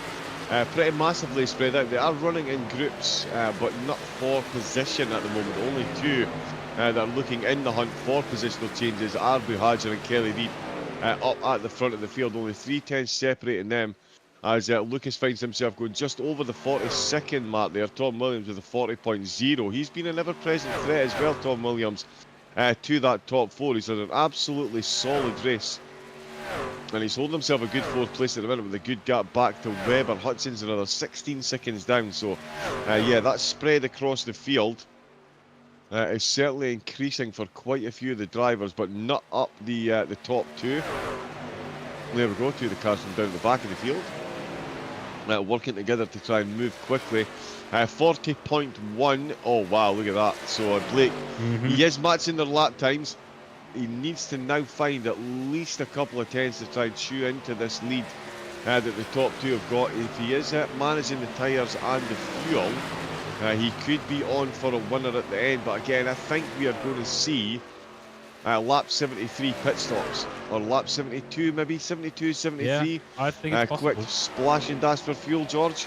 pretty massively spread out. They are running in groups, but not for position at the moment. Only two that are looking in the hunt for positional changes are Bahadur and Kelly Reid up at the front of the field. Only 3/10 separating them, as Lucas finds himself going just over the 40-second mark there. Tom Williams with a 40.0. He's been an ever-present threat as well, Tom Williams, to that top four. He's had an absolutely solid race, and he's holding himself a good fourth place at the minute with a good gap back to Webber. Hutchins another 16 seconds down, so yeah, that spread across the field is certainly increasing for quite a few of the drivers, but not up the top two. There we go, two of the cars from down the back of the field. Working together to try and move quickly. 40.1. Oh wow, look at that. So Blake, he is matching their lap times. He needs to now find at least a couple of tenths to try and chew into this lead that the top two have got. If he is managing the tyres and the fuel, he could be on for a winner at the end. But again, I think we are going to see lap 73 pit stops, or lap 72 maybe, 72, 73. Yeah, I think it's possible. Quick splash and dash for fuel, George.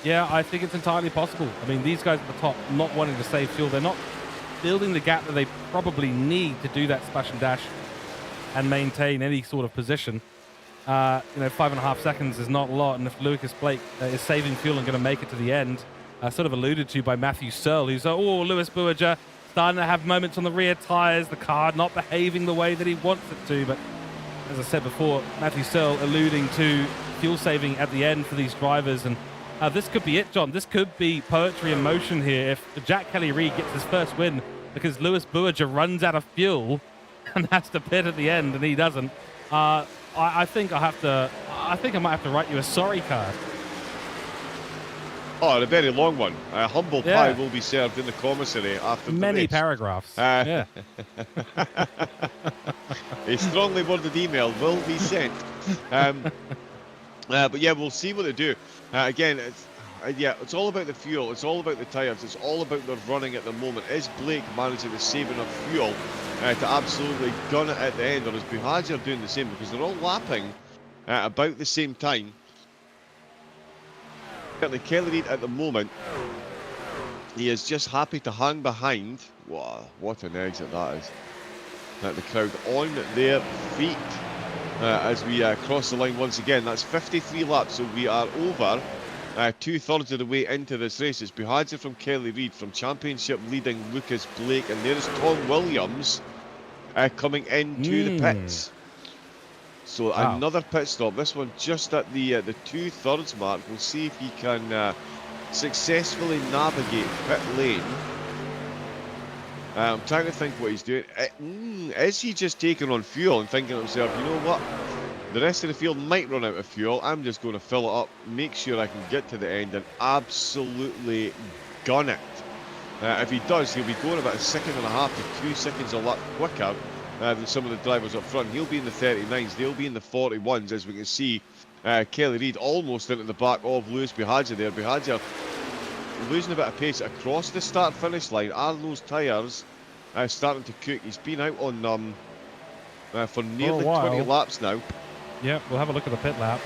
Yeah, I think it's entirely possible. I mean, these guys at the top not wanting to save fuel, they're not building the gap that they probably need to do that splash and dash and maintain any sort of position. 5.5 seconds is not a lot, and if Lucas Blake is saving fuel and going to make it to the end, sort of alluded to by Matthew Searle, who's, Lewis Bourget starting to have moments on the rear tyres, the car not behaving the way that he wants it to. But as I said before, Matthew Searle alluding to fuel saving at the end for these drivers. And this could be it, John. This could be poetry in motion here if Jack Kelly-Reid gets his first win because Lewis Bourgeois runs out of fuel and has to pit at the end, and he doesn't. I think I might have to write you a sorry card. Oh, a very long one. Humble pie will be served in the commissary after many the race. Paragraphs. A strongly worded email will be sent. But yeah, we'll see what they do. Again, it's all about the fuel. It's all about the tyres. It's all about their running at the moment. Is Blake managing to save enough fuel to absolutely gun it at the end, or is Buhagiar doing the same? Because they're all lapping at about the same time. Certainly, Kelly-Reid at the moment, he is just happy to hang behind. Wow, what an exit that is. The crowd on their feet as we cross the line once again. That's 53 laps, so we are over 2/3 of the way into this race. It's Buhagiar from Kelly-Reid, from championship leading Lucas Blake, and there is Tom Williams coming into the pits. So another pit stop. This one just at the 2/3 mark. We'll see if he can successfully navigate pit lane. I'm trying to think what he's doing. Is he just taking on fuel and thinking to himself, you know what? The rest of the field might run out of fuel. I'm just going to fill it up, make sure I can get to the end and absolutely gun it. If he does, he'll be going about 1.5 to 2 seconds a lap quicker than some of the drivers up front. He'll be in the 39s, they'll be in the 41s, as we can see Kelly-Reid almost into the back of Lewis Buhagiar there. Buhagiar losing a bit of pace across the start-finish line. Are those tyres starting to cook? He's been out on for nearly 20 laps now. Yeah, we'll have a look at the pit lap.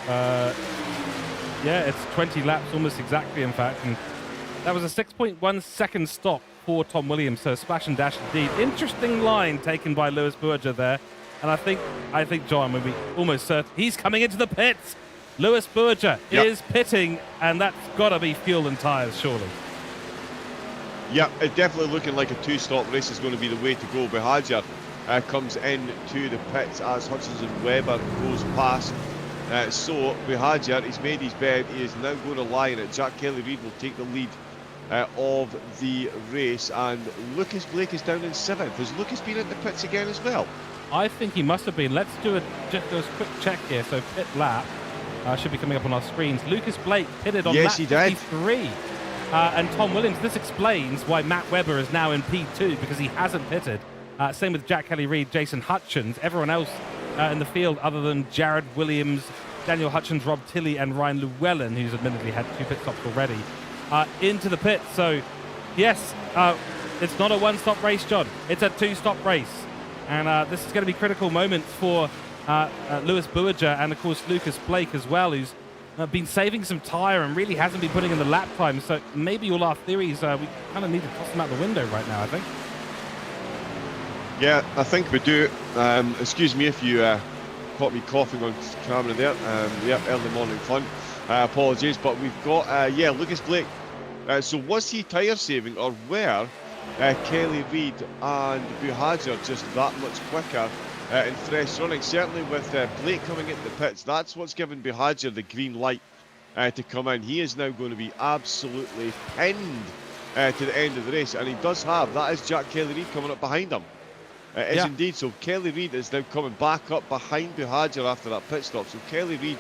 Yeah, it's 20 laps almost exactly, in fact. And that was a 6.1 second stop for Tom Williams, so splash and dash indeed. Interesting line taken by Lewis Bourgeois there. And I think John, when we almost certain he's coming into the pits. Lewis Bourgeois is pitting, and that's got to be fuel and tyres, surely. Yeah, it's definitely looking like a two-stop race is going to be the way to go. Buhagiar comes into the pits as Hutchinson Webber goes past. So Buhagiar, he's made his bed. He is now going to lie in it. Jack Kelly-Reid will take the lead of the race, and Lucas Blake is down in 7th. Has Lucas been in the pits again as well? I think he must have been. Let's do a quick check here. So pit lap should be coming up on our screens. Lucas Blake pitted on lap 53. And Tom Williams, this explains why Matt Webber is now in P2, because he hasn't pitted. Same with Jack Kelly-Reid, Jason Hutchins. Everyone else in the field other than Jared Williams, Daniel Hutchins, Rob Tilley and Ryan Llewellyn, who's admittedly had 2 pit stops already, into the pit. So, yes, it's not a one-stop race, John. It's a 2-stop race. And this is going to be critical moments for Lewis Bourgeois and, of course, Lucas Blake as well, who's been saving some tyre and really hasn't been putting in the lap time. So maybe all our theories, we kind of need to toss them out the window right now, I think. Yeah, I think we do. Excuse me if you caught me coughing on camera there. Yeah, early morning fun. Apologies, but we've got, Lucas Blake. So was he tyre saving, or were Kelly-Reid and Buhagiar just that much quicker in fresh running? Certainly with Blake coming into the pits, that's what's given Buhagiar the green light to come in. He is now going to be absolutely pinned to the end of the race, and he does have, that is Jack Kelly-Reid coming up behind him. Indeed. So Kelly-Reid is now coming back up behind Buhagiar after that pit stop. So Kelly-Reid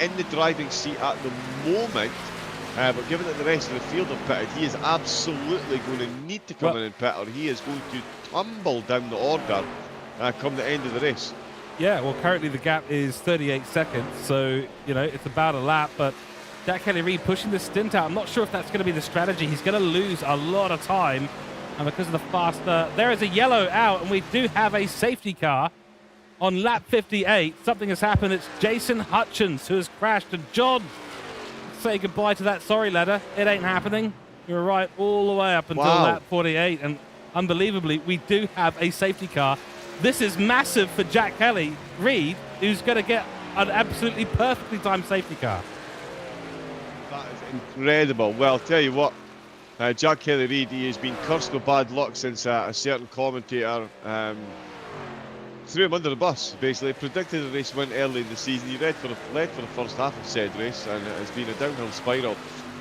in the driving seat at the moment. But given that the rest of the field have pitted, he is absolutely going to need to come in and pit, or he is going to tumble down the order come the end of the race. Yeah, well, currently the gap is 38 seconds, so, you know, it's about a lap, but Jack Kelly-Reid pushing the stint out. I'm not sure if that's going to be the strategy. He's going to lose a lot of time, and because of the faster... There is a yellow out, and we do have a safety car on lap 58. Something has happened. It's Jason Hutchins who has crashed, and John... say goodbye to that sorry letter. It ain't happening. You're right all the way up until lap 48, and unbelievably we do have a safety car. This is massive for Jack Kelly-Reid, who's going to get an absolutely perfectly timed safety car. That is incredible. Well, I'll tell you what, Jack Kelly-Reid, he has been cursed with bad luck since a certain commentator threw him under the bus, basically. Predicted the race win early in the season. He led for the first half of said race, and it has been a downhill spiral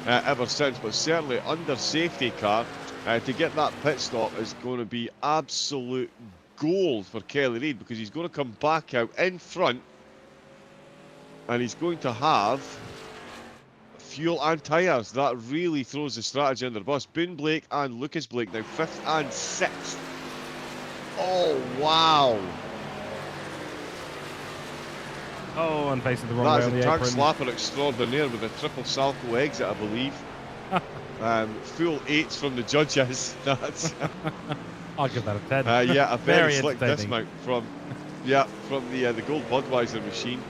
ever since. But certainly under safety car, to get that pit stop is going to be absolute gold for Kelly-Reid, because he's going to come back out in front, and he's going to have fuel and tyres. That really throws the strategy under the bus. Boone Blake and Lucas Blake now 5th and 6th. Oh, wow. Oh, and facing the wrong way on the apron. That's a track slapper extraordinaire with a triple Salco exit, I believe. Full 8s from the judges. That's I'll give that a 10. yeah, a very slick entertaining. dismount from the gold Budweiser machine.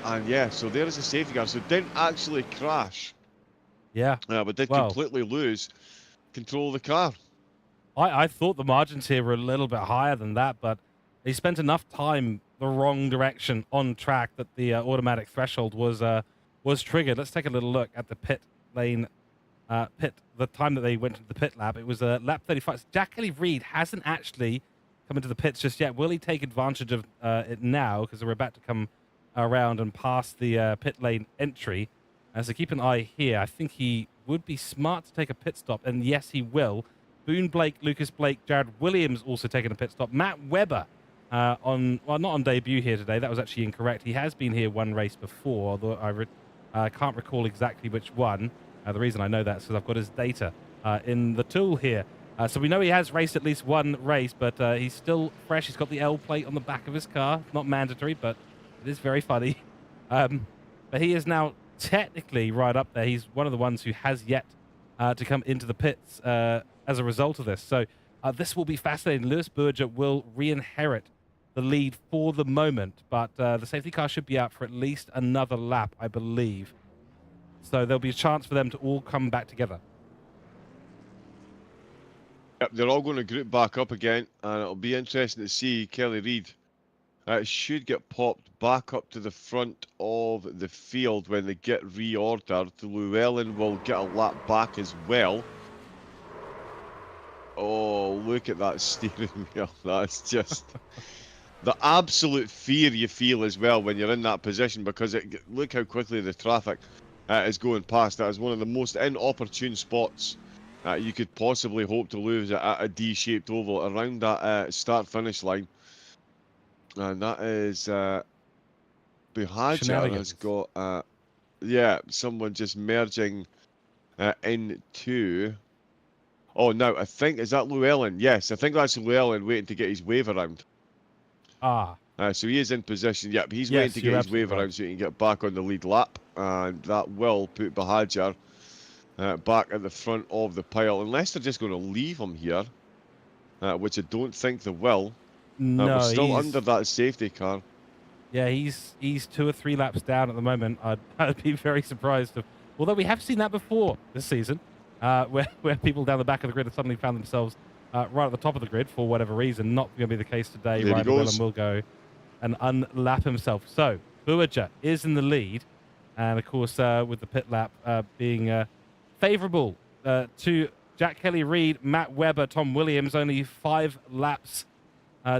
And yeah, so there is a safety car. So didn't actually crash. Yeah. But did completely lose control of the car. I thought the margins here were a little bit higher than that, but he spent enough time the wrong direction on track that the automatic threshold was triggered. Let's take a little look at the pit lane, the time that they went to the pit lap. It was lap 35. Jack Kelly-Reid hasn't actually come into the pits just yet. Will he take advantage of it now, because we're about to come around and pass the pit lane entry? So keep an eye here. I think he would be smart to take a pit stop, and yes, he will. Boone Blake, Lucas Blake, Jared Williams also taking a pit stop. Matt Webber not on debut here today. That was actually incorrect. He has been here one race before, although I can't recall exactly which one. The reason I know that is because I've got his data in the tool here. So we know he has raced at least one race, but he's still fresh. He's got the L plate on the back of his car. Not mandatory, but it is very funny. But he is now technically right up there. He's one of the ones who has yet to come into the pits as a result of this. So this will be fascinating. Lewis Berger will re-inherit the lead for the moment, but the safety car should be out for at least another lap, I believe. So there'll be a chance for them to all come back together. Yep, they're all going to group back up again, and it'll be interesting to see Kelly-Reid should get popped back up to the front of the field when they get reordered. Llewellyn will get a lap back as well. Oh, look at that steering wheel. That's just the absolute fear you feel as well when you're in that position, because look how quickly the traffic is going past. That is one of the most inopportune spots you could possibly hope to lose at a D-shaped oval around that start-finish line. And that is Buhaja has got, someone just merging into... Oh, no, I think, is that Llewellyn? Yes, I think that's Llewellyn waiting to get his wave around. So he is in position. Yep, he's waiting to get his wave around so he can get back on the lead lap. And that will put Buhaja back at the front of the pile. Unless they're just going to leave him here, which I don't think they will. No, we're still under that safety car. Yeah, he's 2 or 3 laps down at the moment. I'd be very surprised. Although we have seen that before this season. Where people down the back of the grid have suddenly found themselves right at the top of the grid for whatever reason. Not going to be the case today. Ryan Llewellyn will go and unlap himself. So, Buhaja is in the lead. And, of course, with the pit lap being favourable to Jack Kelly-Reid, Matt Webber, Tom Williams, only 5 laps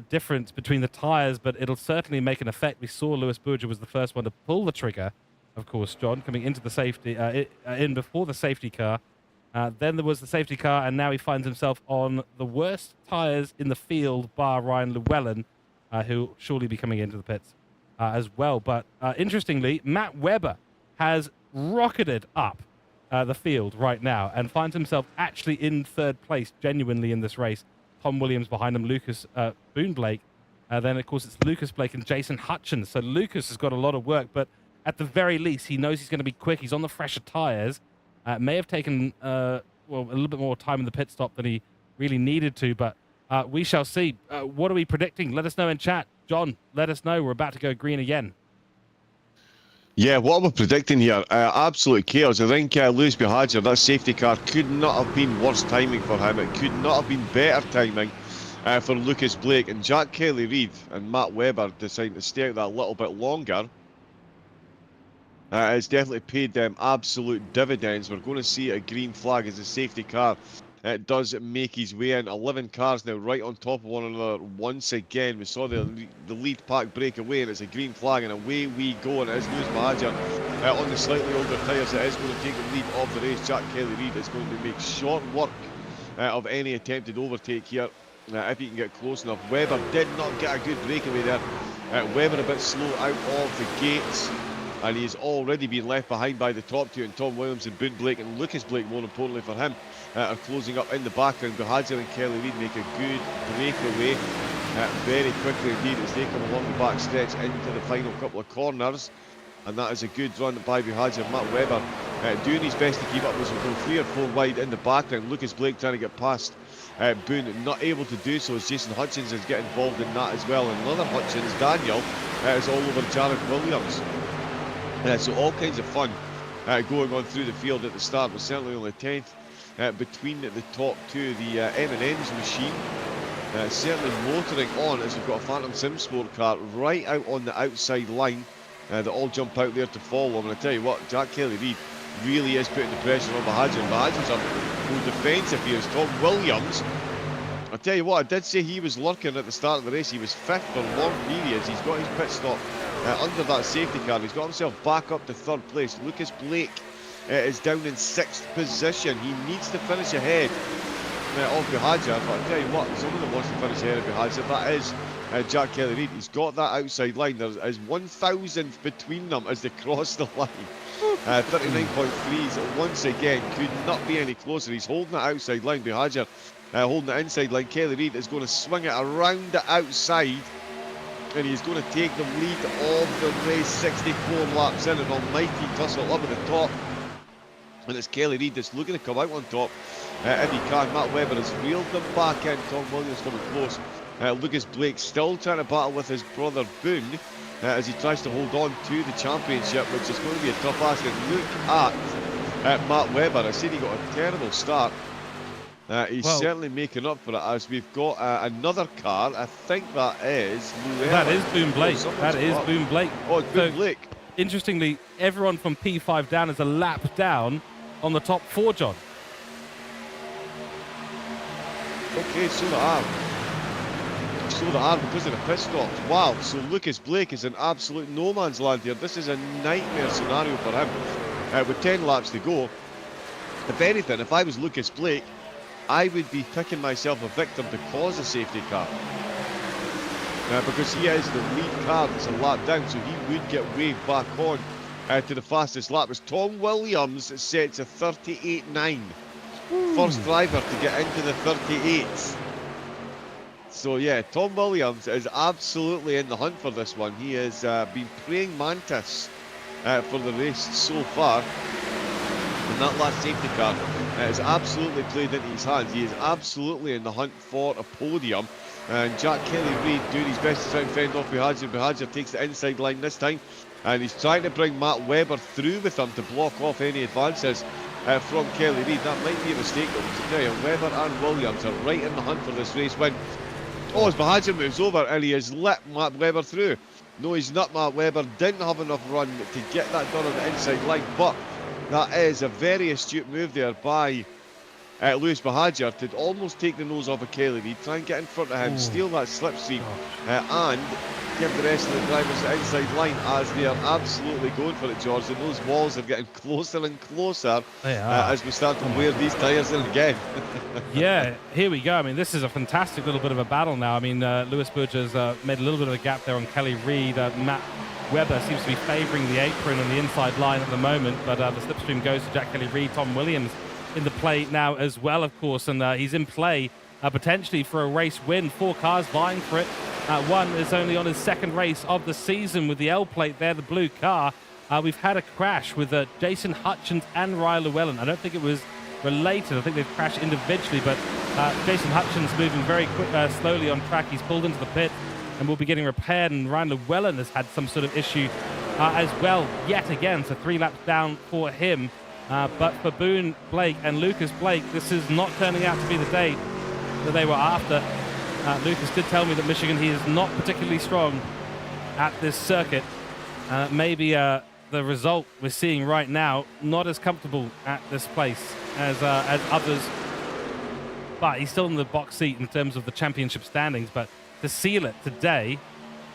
difference between the tyres, but it'll certainly make an effect. We saw Lewis Berger was the first one to pull the trigger, of course, John, coming into the safety, in before the safety car. Then there was the safety car, and now he finds himself on the worst tyres in the field, bar Ryan Llewellyn, who will surely be coming into the pits as well. But interestingly, Matt Webber has rocketed up the field right now and finds himself actually in 3rd place, genuinely in this race. Tom Williams behind him, Boone Blake. Then, of course, it's Lucas Blake and Jason Hutchins. So Lucas has got a lot of work, but at the very least, he knows he's going to be quick. He's on the fresher tyres. May have taken a little bit more time in the pit stop than he really needed to, but we shall see. What are we predicting? Let us know in chat. John, let us know. We're about to go green again. Yeah, what we're predicting here, absolute chaos. I think Lewis Buhaja, that safety car, could not have been worse timing for him. It could not have been better timing for Lucas Blake. And Jack Kelly-Reid and Matt Webber deciding to stay out that little bit longer It's definitely paid them absolute dividends. We're going to see a green flag as a safety car. It does make his way in. 11 cars now right on top of one another once again. We saw the lead pack break away, and it's a green flag, and away we go. And it is Lewis Bahadur on the slightly older tyres that is going to take the lead of the race. Jack Kelly-Reid is going to make short work of any attempted overtake here. If he can get close enough. Webber did not get a good breakaway there. Webber a bit slow out of the gates. And he's already been left behind by the top two, and Tom Williams and Boone Blake and Lucas Blake, more importantly for him, are closing up in the background. Bahadur and Kelly-Reid make a good breakaway very quickly indeed as they come along the back stretch into the final couple of corners. And that is a good run by Bahadur. Matt Webber doing his best to keep up as we go 3 or 4 wide in the background. Lucas Blake trying to get past Boone, not able to do so as Jason Hutchins is getting involved in that as well. And another Hutchins, Daniel, is all over Jared Williams. So all kinds of fun going on through the field at the start. We're certainly only 10th between the top two. The M&M's machine certainly motoring on as we've got a Phantom Sim Sport car right out on the outside line. They all jump out there to follow. And I tell you what, Jack Kelly-Reid really is putting the pressure on Bahadur. And Bahadur's up more defensive here as Tom Williams. I tell you what, I did say he was lurking at the start of the race. He was 5th for long periods. He's got his pit stop under that safety car. He's got himself back up to 3rd place. Lucas Blake is down in 6th position. He needs to finish ahead of Bahadur, but I tell you what, someone that wants to finish ahead of Bahadur, that is Jack Kelly-Reid. He's got that outside line. There is 1,000th between them as they cross the line. 39.3s once again, could not be any closer. He's holding that outside line. Bahadur holding the inside line. Kelly-Reid is going to swing it around the outside, and he's going to take the lead of the race. 64 laps in, an almighty tussle up at the top, and it's Kelly-Reid that's looking to come out on top if he can. Matt Webber has reeled them back in. Tom Williams coming close. Lucas Blake still trying to battle with his brother Boone as he tries to hold on to the championship, which is going to be a tough ask. And look at Matt Webber. I said he got a terrible start. He's certainly making up for it as we've got another car. I think that is Llewellyn. That is Boone Blake. That is Boone Blake. Oh, it's Boone Blake. Interestingly, everyone from P5 down is a lap down on the top 4, John. Okay, so they are. So they are because of the pit stops. Wow, so Lucas Blake is in absolute no man's land here. This is a nightmare scenario for him. With 10 laps to go. If anything, if I was Lucas Blake, I would be picking myself a victim to cause a safety car. Because he is the lead car that's a lap down, so he would get waved back on to the fastest lap. As Tom Williams sets a 38.9. First driver to get into the 38s. So yeah, Tom Williams is absolutely in the hunt for this one. He has been praying mantis for the race so far. And that last safety car has absolutely played into his hands. He is absolutely in the hunt for a podium. And Jack Kelly-Reid doing his best to try and fend off Bahadur. Bahadur takes the inside line this time. And he's trying to bring Matt Webber through with him to block off any advances from Kelly-Reid. That might be a mistake though, because I tell you, Webber and Williams are right in the hunt for this race win. Oh, as Bahadur moves over and he has let Matt Webber through. No, he's not. Matt Webber didn't have enough run to get that done on the inside line, but that is a very astute move there by Lewis Bahadur to almost take the nose off of Kelly-Reid, try and get in front of him, steal that slipstream, and give the rest of the drivers the inside line as they are absolutely going for it, George. And those walls are getting closer and closer as we start to wear these tyres in again. Yeah, here we go. I mean, this is a fantastic little bit of a battle now. I mean, Lewis Burgess made a little bit of a gap there on Kelly-Reid. Matt Webber seems to be favouring the apron on the inside line at the moment, but the slipstream goes to Jack Kelly-Reid. Tom Williams in the play now as well, of course, and he's in play potentially for a race win. 4 cars vying for it. One is only on his 2nd race of the season with the L plate there, the blue car. We've had a crash with Jason Hutchins and Ryan Llewellyn. I don't think it was related. I think they've crashed individually, but Jason Hutchins moving very slowly on track. He's pulled into the pit and will be getting repaired, and Ryan Llewellyn has had some sort of issue as well yet again, so 3 laps down for him. But for Boone Blake and Lucas Blake, this is not turning out to be the day that they were after. Lucas did tell me that Michigan, he is not particularly strong at this circuit. Maybe the result we're seeing right now, not as comfortable at this place as others. But he's still in the box seat in terms of the championship standings. But to seal it today,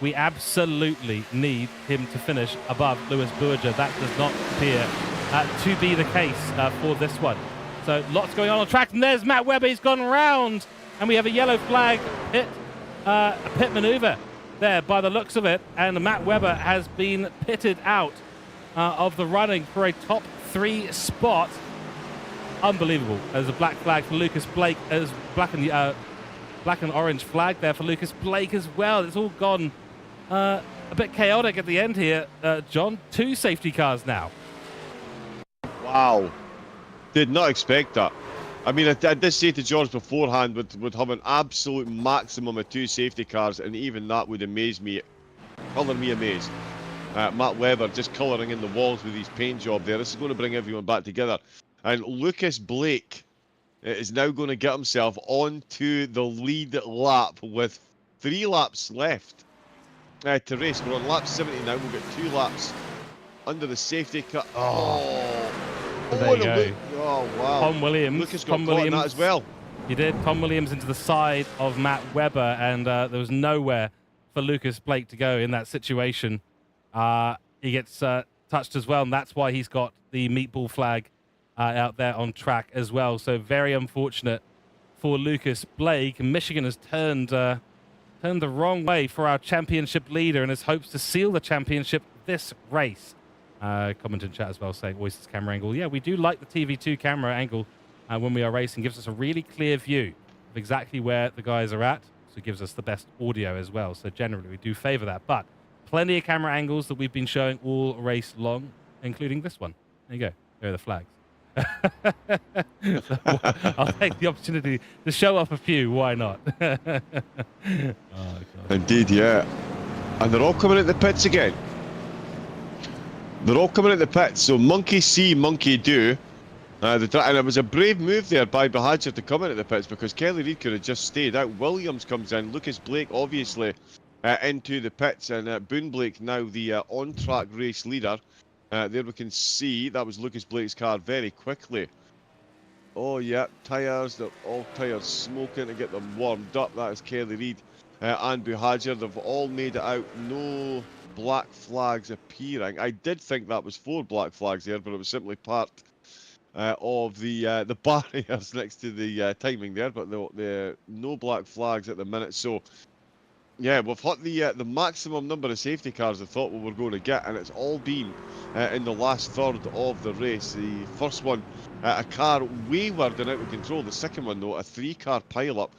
we absolutely need him to finish above Lewis Burger. That does not appear to be the case for this one. So lots going on track. And there's Matt Webber. He's gone round. And we have a yellow flag pit, a pit maneuver there by the looks of it. And Matt Webber has been pitted out of the running for a top 3 spot. Unbelievable. There's a black flag for Lucas Blake, as black and orange flag there for Lucas Blake as well. It's all gone a bit chaotic at the end here, John. 2 safety cars now. Wow. Did not expect that. I mean, I did say to George beforehand would have an absolute maximum of 2 safety cars, and even that would amaze me, colour me amazed. Matt Webber just colouring in the walls with his paint job there. This is going to bring everyone back together. And Lucas Blake is now going to get himself onto the lead lap with 3 laps left to race. We're on lap 70 now. We'll get 2 laps under the safety car. There you go. Oh, wow. Tom Williams. Lucas got caught in that as well. He did. Tom Williams into the side of Matt Webber, and there was nowhere for Lucas Blake to go in that situation. He gets touched as well, and that's why he's got the meatball flag out there on track as well. So very unfortunate for Lucas Blake. Michigan has turned the wrong way for our championship leader in his hopes to seal the championship this race. Comment in chat as well saying, voices camera angle. Yeah, we do like the TV2 camera angle when we are racing. Gives us a really clear view of exactly where the guys are at. So it gives us the best audio as well. So generally we do favor that. But plenty of camera angles that we've been showing all race long, including this one. There you go. There are the flags. I'll take the opportunity to show off a few. Why not? Oh, God. Indeed, yeah. And they're all coming at the pits again. They're all coming at the pits. So monkey see, monkey do. And it was a brave move there by Bahadjer to come in at the pits, because Kelly Reid could have just stayed out. Williams comes in. Lucas Blake obviously into the pits, and Boone Blake now the on-track race leader. There we can see that was Lucas Blake's car very quickly. Oh yeah, tyres, they're all tyres smoking to get them warmed up. That is Kelly Reid and Bahadjer. They've all made it out. No black flags appearing. I did think that was 4 black flags there, but it was simply part of the barriers next to the timing there. But no black flags at the minute. So yeah, we've hit the maximum number of safety cars I thought we were going to get, and it's all been in the last third of the race. The first one, a car wayward and out of control. The second one, though, a 3-car pile-up,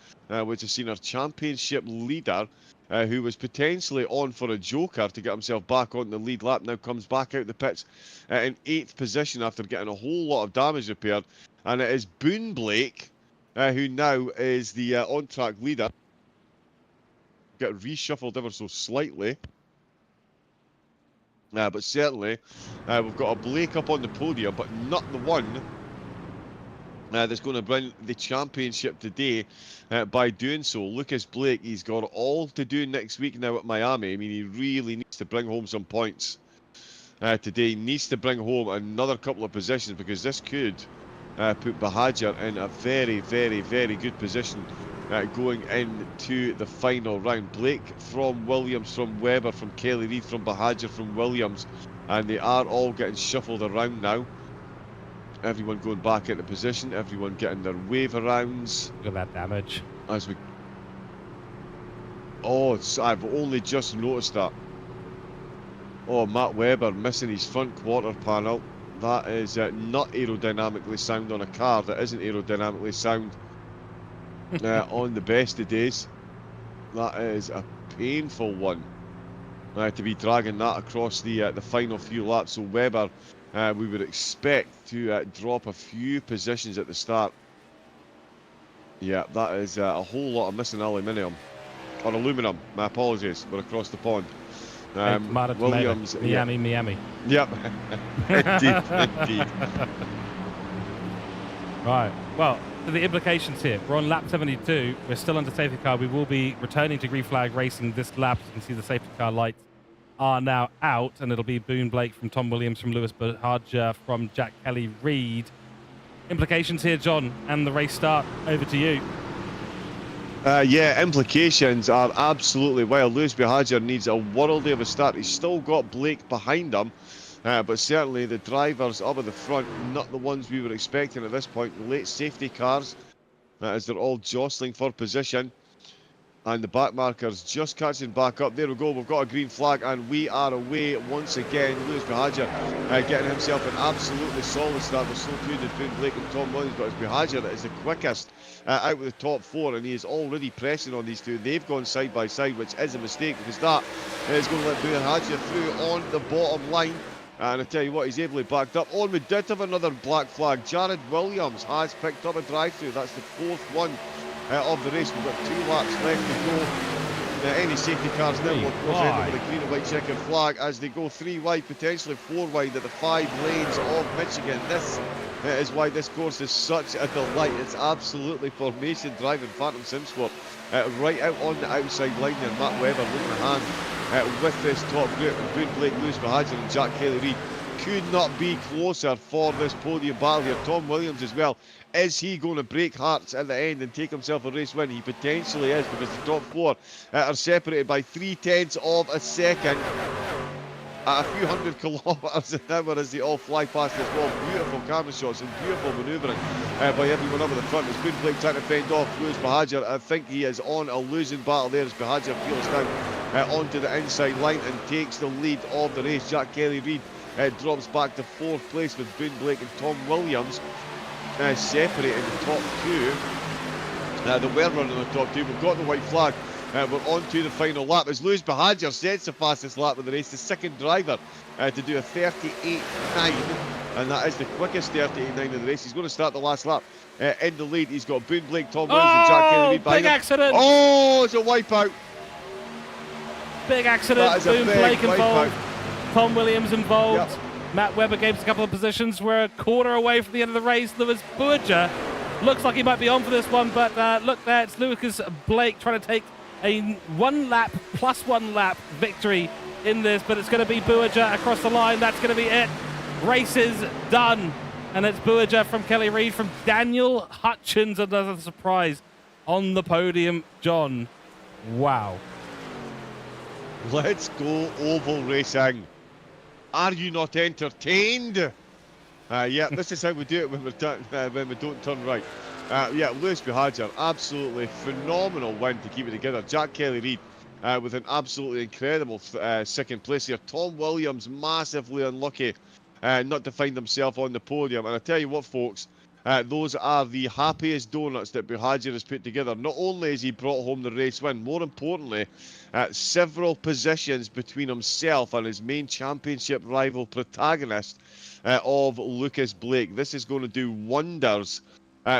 which has seen our championship leader, who was potentially on for a joker to get himself back on the lead lap, now comes back out the pits in 8th position after getting a whole lot of damage repaired. And it is Boone Blake, who now is the on-track leader. Get reshuffled ever so slightly, but certainly we've got a Blake up on the podium, but not the one that's going to bring the championship today by doing so. Lucas Blake, he's got all to do next week now at Miami. I mean, he really needs to bring home some points today. He needs to bring home another couple of positions, because this could put Bahadjer in a very, very, very good position going into the final round. Blake from Williams, from Webber, from Kelly Reid, from Bahadjer, from Williams, and they are all getting shuffled around now. Everyone going back into position, everyone getting their wave arounds. Look at that damage. As we... Oh, I've only just noticed that. Oh, Matt Webber missing his front quarter panel. That is not aerodynamically sound on a car that isn't aerodynamically sound on the best of days. That is a painful one to be dragging that across the final few laps. So Webber, we would expect to drop a few positions at the start. Yeah, that is a whole lot of missing aluminium, or aluminum. My apologies, we're across the pond. Williams, Miami. Yep, indeed. Right. Well, so the implications here. We're on lap 72. We're still under safety car. We will be returning to green flag racing this lap. You can see the safety car lights are now out, and it'll be Boone Blake from Tom Williams, from Lewis Berhaja, from Jack Kelly-Reid. Implications here, John, and the race start. Over to you. Yeah, implications are absolutely wild. Lewis Berhaja needs a worldie of a start. He's still got Blake behind him, but certainly the drivers up at the front, not the ones we were expecting at this point. Late safety cars, as they're all jostling for position. And the back markers just catching back up. There we go. We've got a green flag, and we are away once again. Lewis Berhaja getting himself an absolutely solid start. We're still tuned between Blake and Tom Williams, but it's Berhaja that is the quickest out with the top four, and he is already pressing on these two. They've gone side by side, which is a mistake, because that is going to let Berhaja through on the bottom line. And I tell you what, he's ably backed up. Oh, and we did have another black flag. Jared Williams has picked up a drive-through. That's the fourth one of the race. We've got 2 laps left to go. Any safety cars now will cross over with a green and white checkered flag as they go 3 wide, potentially 4 wide at the 5 lanes of Michigan. This is why this course is such a delight. It's absolutely formation driving Phantom Sim Sport. Right out on the outside line there, Matt Webber looking a hand with this top group. And Boone Blake, Lewis Berhaja and Jack Kelly-Reid could not be closer for this podium battle here. Tom Williams as well. Is he going to break hearts at the end and take himself a race win? He potentially is, because the top 4 are separated by 0.3 of a second at a few hundred kilometres an hour as they all fly past this wall. Beautiful camera shots and beautiful manoeuvring by everyone up at the front. As Boone Blake trying to fend off Lewis Berhaja. I think he is on a losing battle there as Berhaja peels down onto the inside line and takes the lead of the race. Jack Kelly-Reid drops back to 4th place with Boone Blake and Tom Williams separating the top 2. They were running the top 2. We've got the white flag. We're on to the final lap as Lewis Berhaja sets the fastest lap of the race, the second driver to do a 38.9, and that is the quickest 38.9 of the race. He's going to start the last lap in the lead. He's got Boone Blake, Tom Williams and Jack Kelly-Reid behind big him. accident! Oh, it's a wipeout. Big accident. Boone Blake involved. Tom Williams involved. Yep. Matt Webber gave us a couple of positions. We're a quarter away from the end of the race. Lewis Berhaja looks like he might be on for this one, but look there, it's Lucas Blake trying to take a 1 lap plus 1 lap victory in this, but it's going to be Berhaja across the line. That's going to be it. Race is done, and it's Berhaja from Kelly-Reid, from Daniel Hutchins, another surprise on the podium. John, wow. Let's go oval racing. Are you not entertained? Yeah, this is how we do it when we don't turn right. Yeah, Lewis Berhaja, absolutely phenomenal win to keep it together. Jack Kelly-Reid with an absolutely incredible second place here. Tom Williams massively unlucky not to find himself on the podium. And I tell you what, folks, those are the happiest donuts that Berhaja has put together. Not only has he brought home the race win, more importantly, several positions between himself and his main championship rival protagonist of Lucas Blake. This is going to do wonders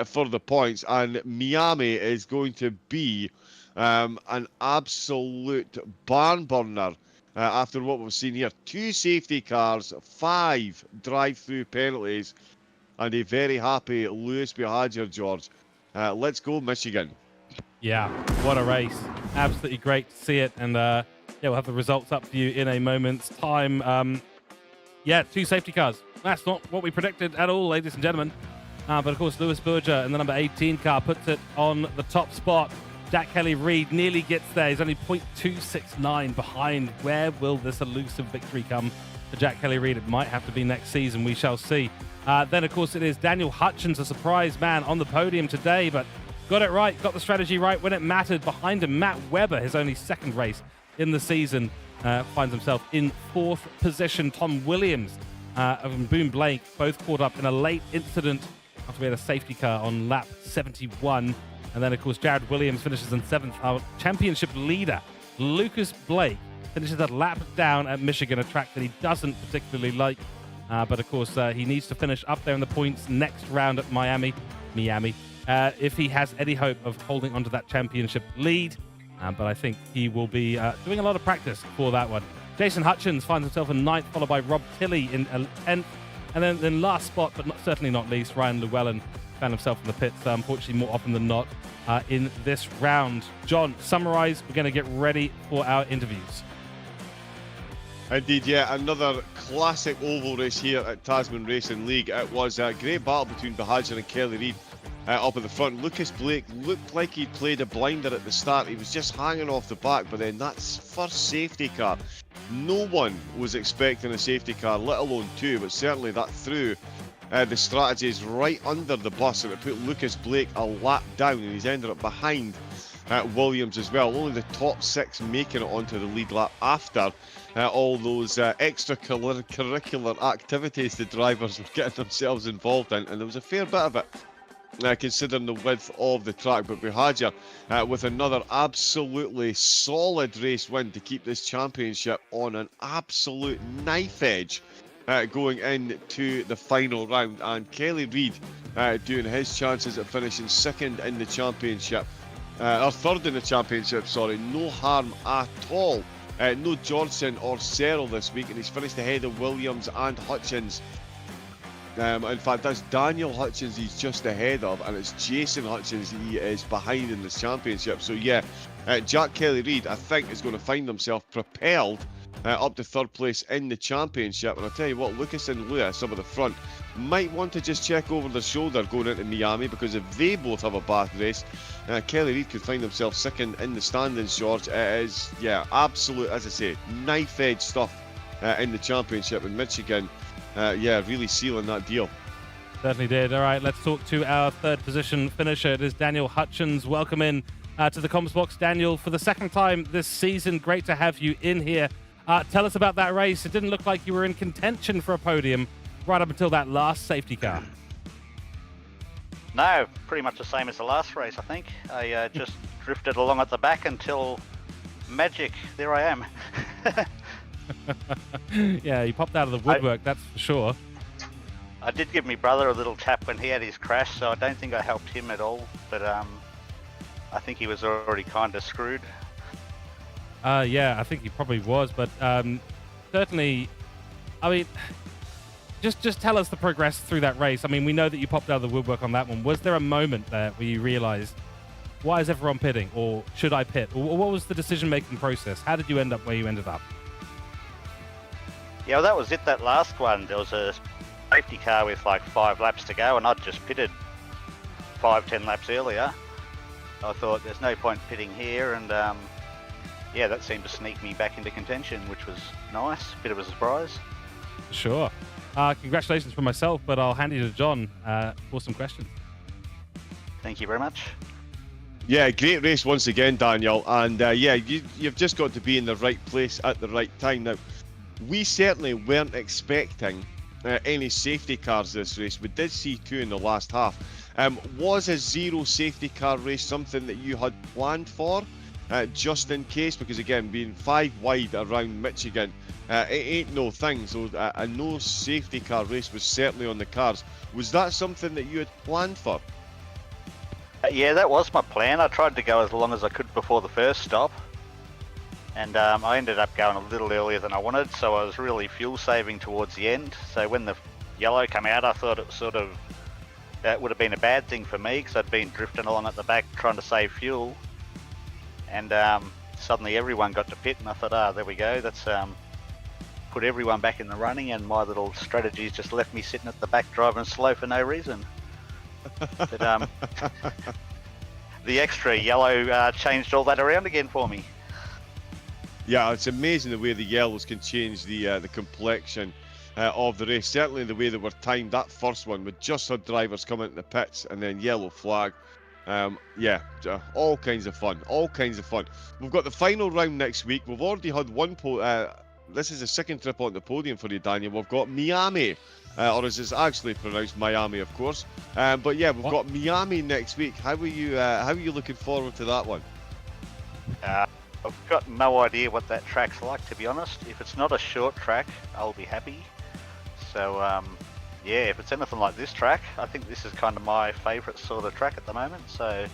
for the points, and Miami is going to be an absolute barn burner after what we've seen here. 2 safety cars, 5 drive-through penalties, and a very happy Lewis Berhaja, George. Let's go, Michigan. Yeah, what a race. Absolutely great to see it. And yeah, we'll have the results up for you in a moment's time. Yeah, 2 safety cars. That's not what we predicted at all, ladies and gentlemen. But of course, Lewis Berhaja in the number 18 car puts it on the top spot. Jack Kelly-Reid nearly gets there. He's only 0.269 behind. Where will this elusive victory come for Jack Kelly-Reid? It might have to be next season. We shall see. Then, of course, it is Daniel Hutchins, a surprise man on the podium today, but got it right, got the strategy right when it mattered. Behind him, Matt Webber, his only 2nd race in the season, finds himself in 4th position. Tom Williams and Boone Blake both caught up in a late incident after we had a safety car on lap 71. And then, of course, Jared Williams finishes in 7th. Our championship leader, Lucas Blake, finishes a lap down at Michigan, a track that he doesn't particularly like. But, of course, he needs to finish up there in the points next round at Miami, if he has any hope of holding onto that championship lead. But I think he will be doing a lot of practice for that one. Jason Hutchins finds himself in 9th, followed by Rob Tilley in 10th. And then in last spot, but certainly not least, Ryan Llewellyn found himself in the pits, unfortunately more often than not, in this round. John, summarise. We're going to get ready for our interviews. Indeed, yeah, another classic oval race here at Tasman Racing League. It was a great battle between Bahadur and Kelly Reid up at the front. Lucas Blake looked like he'd played a blinder at the start. He was just hanging off the back, but then that first safety car, no one was expecting a safety car, let alone two, but certainly that threw the strategies right under the bus, and it put Lucas Blake a lap down, and he's ended up behind Williams as well. Only the top 6 making it onto the lead lap after all those extracurricular activities the drivers were getting themselves involved in, and there was a fair bit of it considering the width of the track. But Bahadur with another absolutely solid race win to keep this championship on an absolute knife edge going into the final round, and Kelly Reid doing his chances of finishing second in the championship, or third in the championship, sorry, no harm at all. No Johnson or Searle this week, and he's finished ahead of Williams and Hutchins. In fact, that's Daniel Hutchins he's just ahead of, and it's Jason Hutchins he is behind in this championship. So yeah, Jack Kelly Reid, I think, is going to find himself propelled up to third place in the championship. And I'll tell you what, Lucas and Lewis up at the front might want to just check over their shoulder going into Miami, because if they both have a bad race, Kelly Reid could find himself second in the standings, George. It is, yeah, absolute, as I say, knife edge stuff in the championship in Michigan. Yeah, really sealing that deal. Certainly did. All right, let's talk to our third position finisher. It is Daniel Hutchins. Welcome in to the comms box, Daniel, for the second time this season. Great to have you in here. Tell us about that race. It didn't look like you were in contention for a podium right up until that last safety car. No, pretty much the same as the last race, I think. I just drifted along at the back until magic, there I am. Yeah, you popped out of the woodwork, that's for sure. I did give my brother a little tap when he had his crash, so I don't think I helped him at all, but I think he was already kind of screwed. Yeah, I think he probably was, but certainly, I mean, just tell us the progress through that race. I mean, we know that you popped out of the woodwork on that one. Was there a moment there where you realized, why is everyone pitting, or should I pit? Or what was the decision-making process? How did you end up where you ended up? Yeah, well, that was it, that last one. There was a safety car with like 5 laps to go, and I'd just pitted 5-10 laps earlier. I thought there's no point pitting here, and yeah, that seemed to sneak me back into contention, which was nice. Bit of a surprise. Sure. Congratulations for myself, but I'll hand you to John for some questions. Thank you very much. Yeah, great race once again, Daniel. And yeah, you've just got to be in the right place at the right time. Now, we certainly weren't expecting any safety cars this race. We did see 2 in the last half. Was a 0 safety car race something that you had planned for? Just in case, because again, being 5 wide around Michigan, it ain't no thing. So a no safety car race was certainly on the cards. Was that something that you had planned for? Yeah, that was my plan. I tried to go as long as I could before the first stop, and I ended up going a little earlier than I wanted, so I was really fuel saving towards the end. So when the yellow came out, I thought it sort of, that would have been a bad thing for me, because I'd been drifting along at the back trying to save fuel, and suddenly everyone got to pit, and I thought, there we go, that's put everyone back in the running, and my little strategies just left me sitting at the back driving slow for no reason. But the extra yellow changed all that around again for me. Yeah, it's amazing the way the yellows can change the complexion of the race. Certainly the way they were timed, that first one with just had drivers coming into the pits and then yellow flag. Yeah, all kinds of fun, all kinds of fun. We've got the final round next week. We've already had one this is the second trip on the podium for you, Daniel. We've got Miami, or as it's actually pronounced, Miami, of course. But yeah, we've got Miami next week. How are you looking forward to that one? I've got no idea what that track's like, to be honest. If it's not a short track, I'll be happy. So yeah, if it's anything like this track, I think this is kind of my favourite sort of track at the moment. So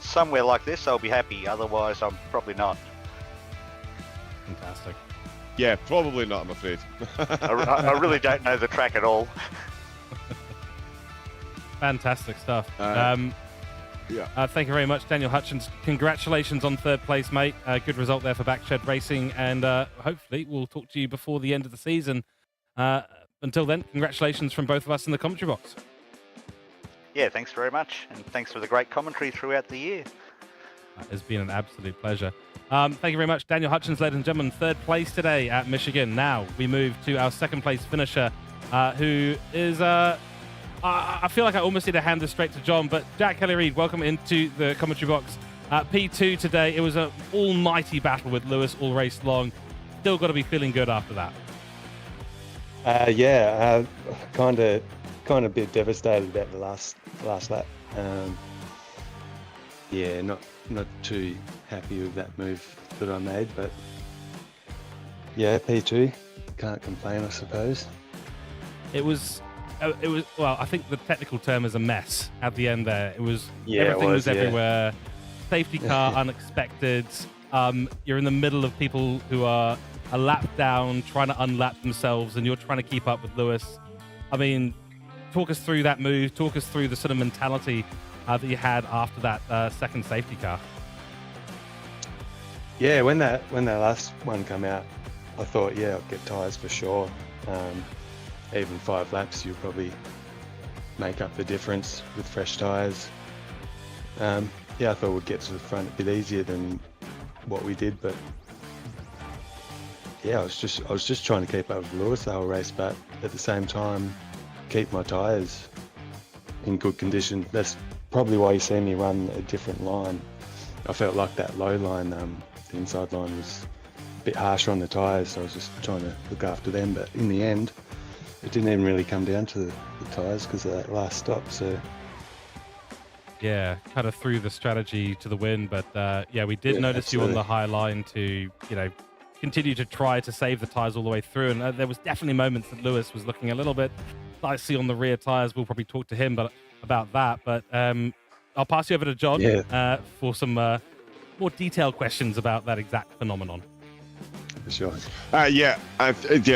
somewhere like this, I'll be happy. Otherwise, I'm probably not. Fantastic. Yeah, probably not, I'm afraid. I really don't know the track at all. Fantastic stuff. Yeah. Thank you very much, Daniel Hutchins. Congratulations on third place, mate. Good result there for Backshed Racing, and hopefully we'll talk to you before the end of the season. Until then, congratulations from both of us in the commentary box. Yeah, thanks very much, and thanks for the great commentary throughout the year. It's been an absolute pleasure. Thank you very much, Daniel Hutchins, ladies and gentlemen. Third place today at Michigan. Now we move to our second place finisher, who is... I feel like I almost need to hand this straight to John, but Jack Kelly-Reid, welcome into the commentary box. P2 today, it was an almighty battle with Lewis all race long. Still got to be feeling good after that. Kind of a bit devastated about the last lap. Not too happy with that move that I made, but yeah, P2, can't complain, I suppose. It was well, I think the technical term is a mess at the end there. Everything was everywhere. Safety car, unexpected. You're in the middle of people who are a lap down, trying to unlap themselves, and you're trying to keep up with Lewis. I mean, talk us through that move. Talk us through the sort of mentality that you had after that second safety car. Yeah, when that last one came out, I thought, yeah, I'll get tyres for sure. Even 5 laps, you'll probably make up the difference with fresh tyres. I thought we'd get to the front a bit easier than what we did, but yeah, I was just trying to keep up with Lewis the whole race, but at the same time, keep my tyres in good condition. That's probably why you see me run a different line. I felt like that low line, the inside line, was a bit harsher on the tyres, so I was just trying to look after them, but in the end, it didn't even really come down to the tyres because of that last stop. So yeah, kind of threw the strategy to the wind, but we did notice absolutely. You on the high line to continue to try to save the tyres all the way through, and there was definitely moments that Lewis was looking a little bit dicey on the rear tyres. We'll probably talk to him about that, but I'll pass you over to John for some more detailed questions about that exact phenomenon. Sure.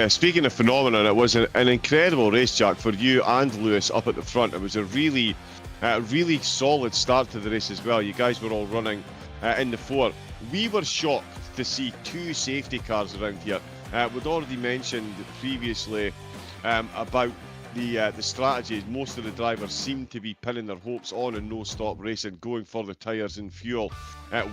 Speaking of phenomenon, it was an incredible race, Jack, for you and Lewis up at the front. It was a really solid start to the race as well. You guys were all running in the 4. We were shocked to see 2 safety cars around here. We'd already mentioned previously about the strategies. Most of the drivers seemed to be pinning their hopes on a no-stop racing, going for the tyres and fuel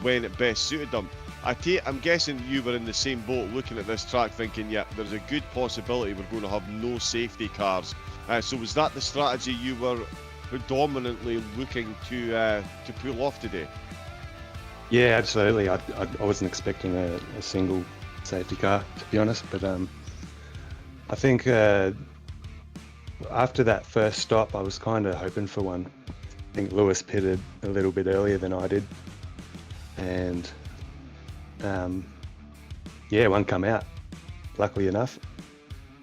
when it best suited them. I'm guessing you were in the same boat looking at this track thinking, yeah, there's a good possibility we're going to have no safety cars. So was that the strategy you were predominantly looking to pull off today? Yeah, absolutely. I wasn't expecting a single safety car, to be honest, but I think after that first stop, I was kind of hoping for one. I think Lewis pitted a little bit earlier than I did, and one come out, luckily enough.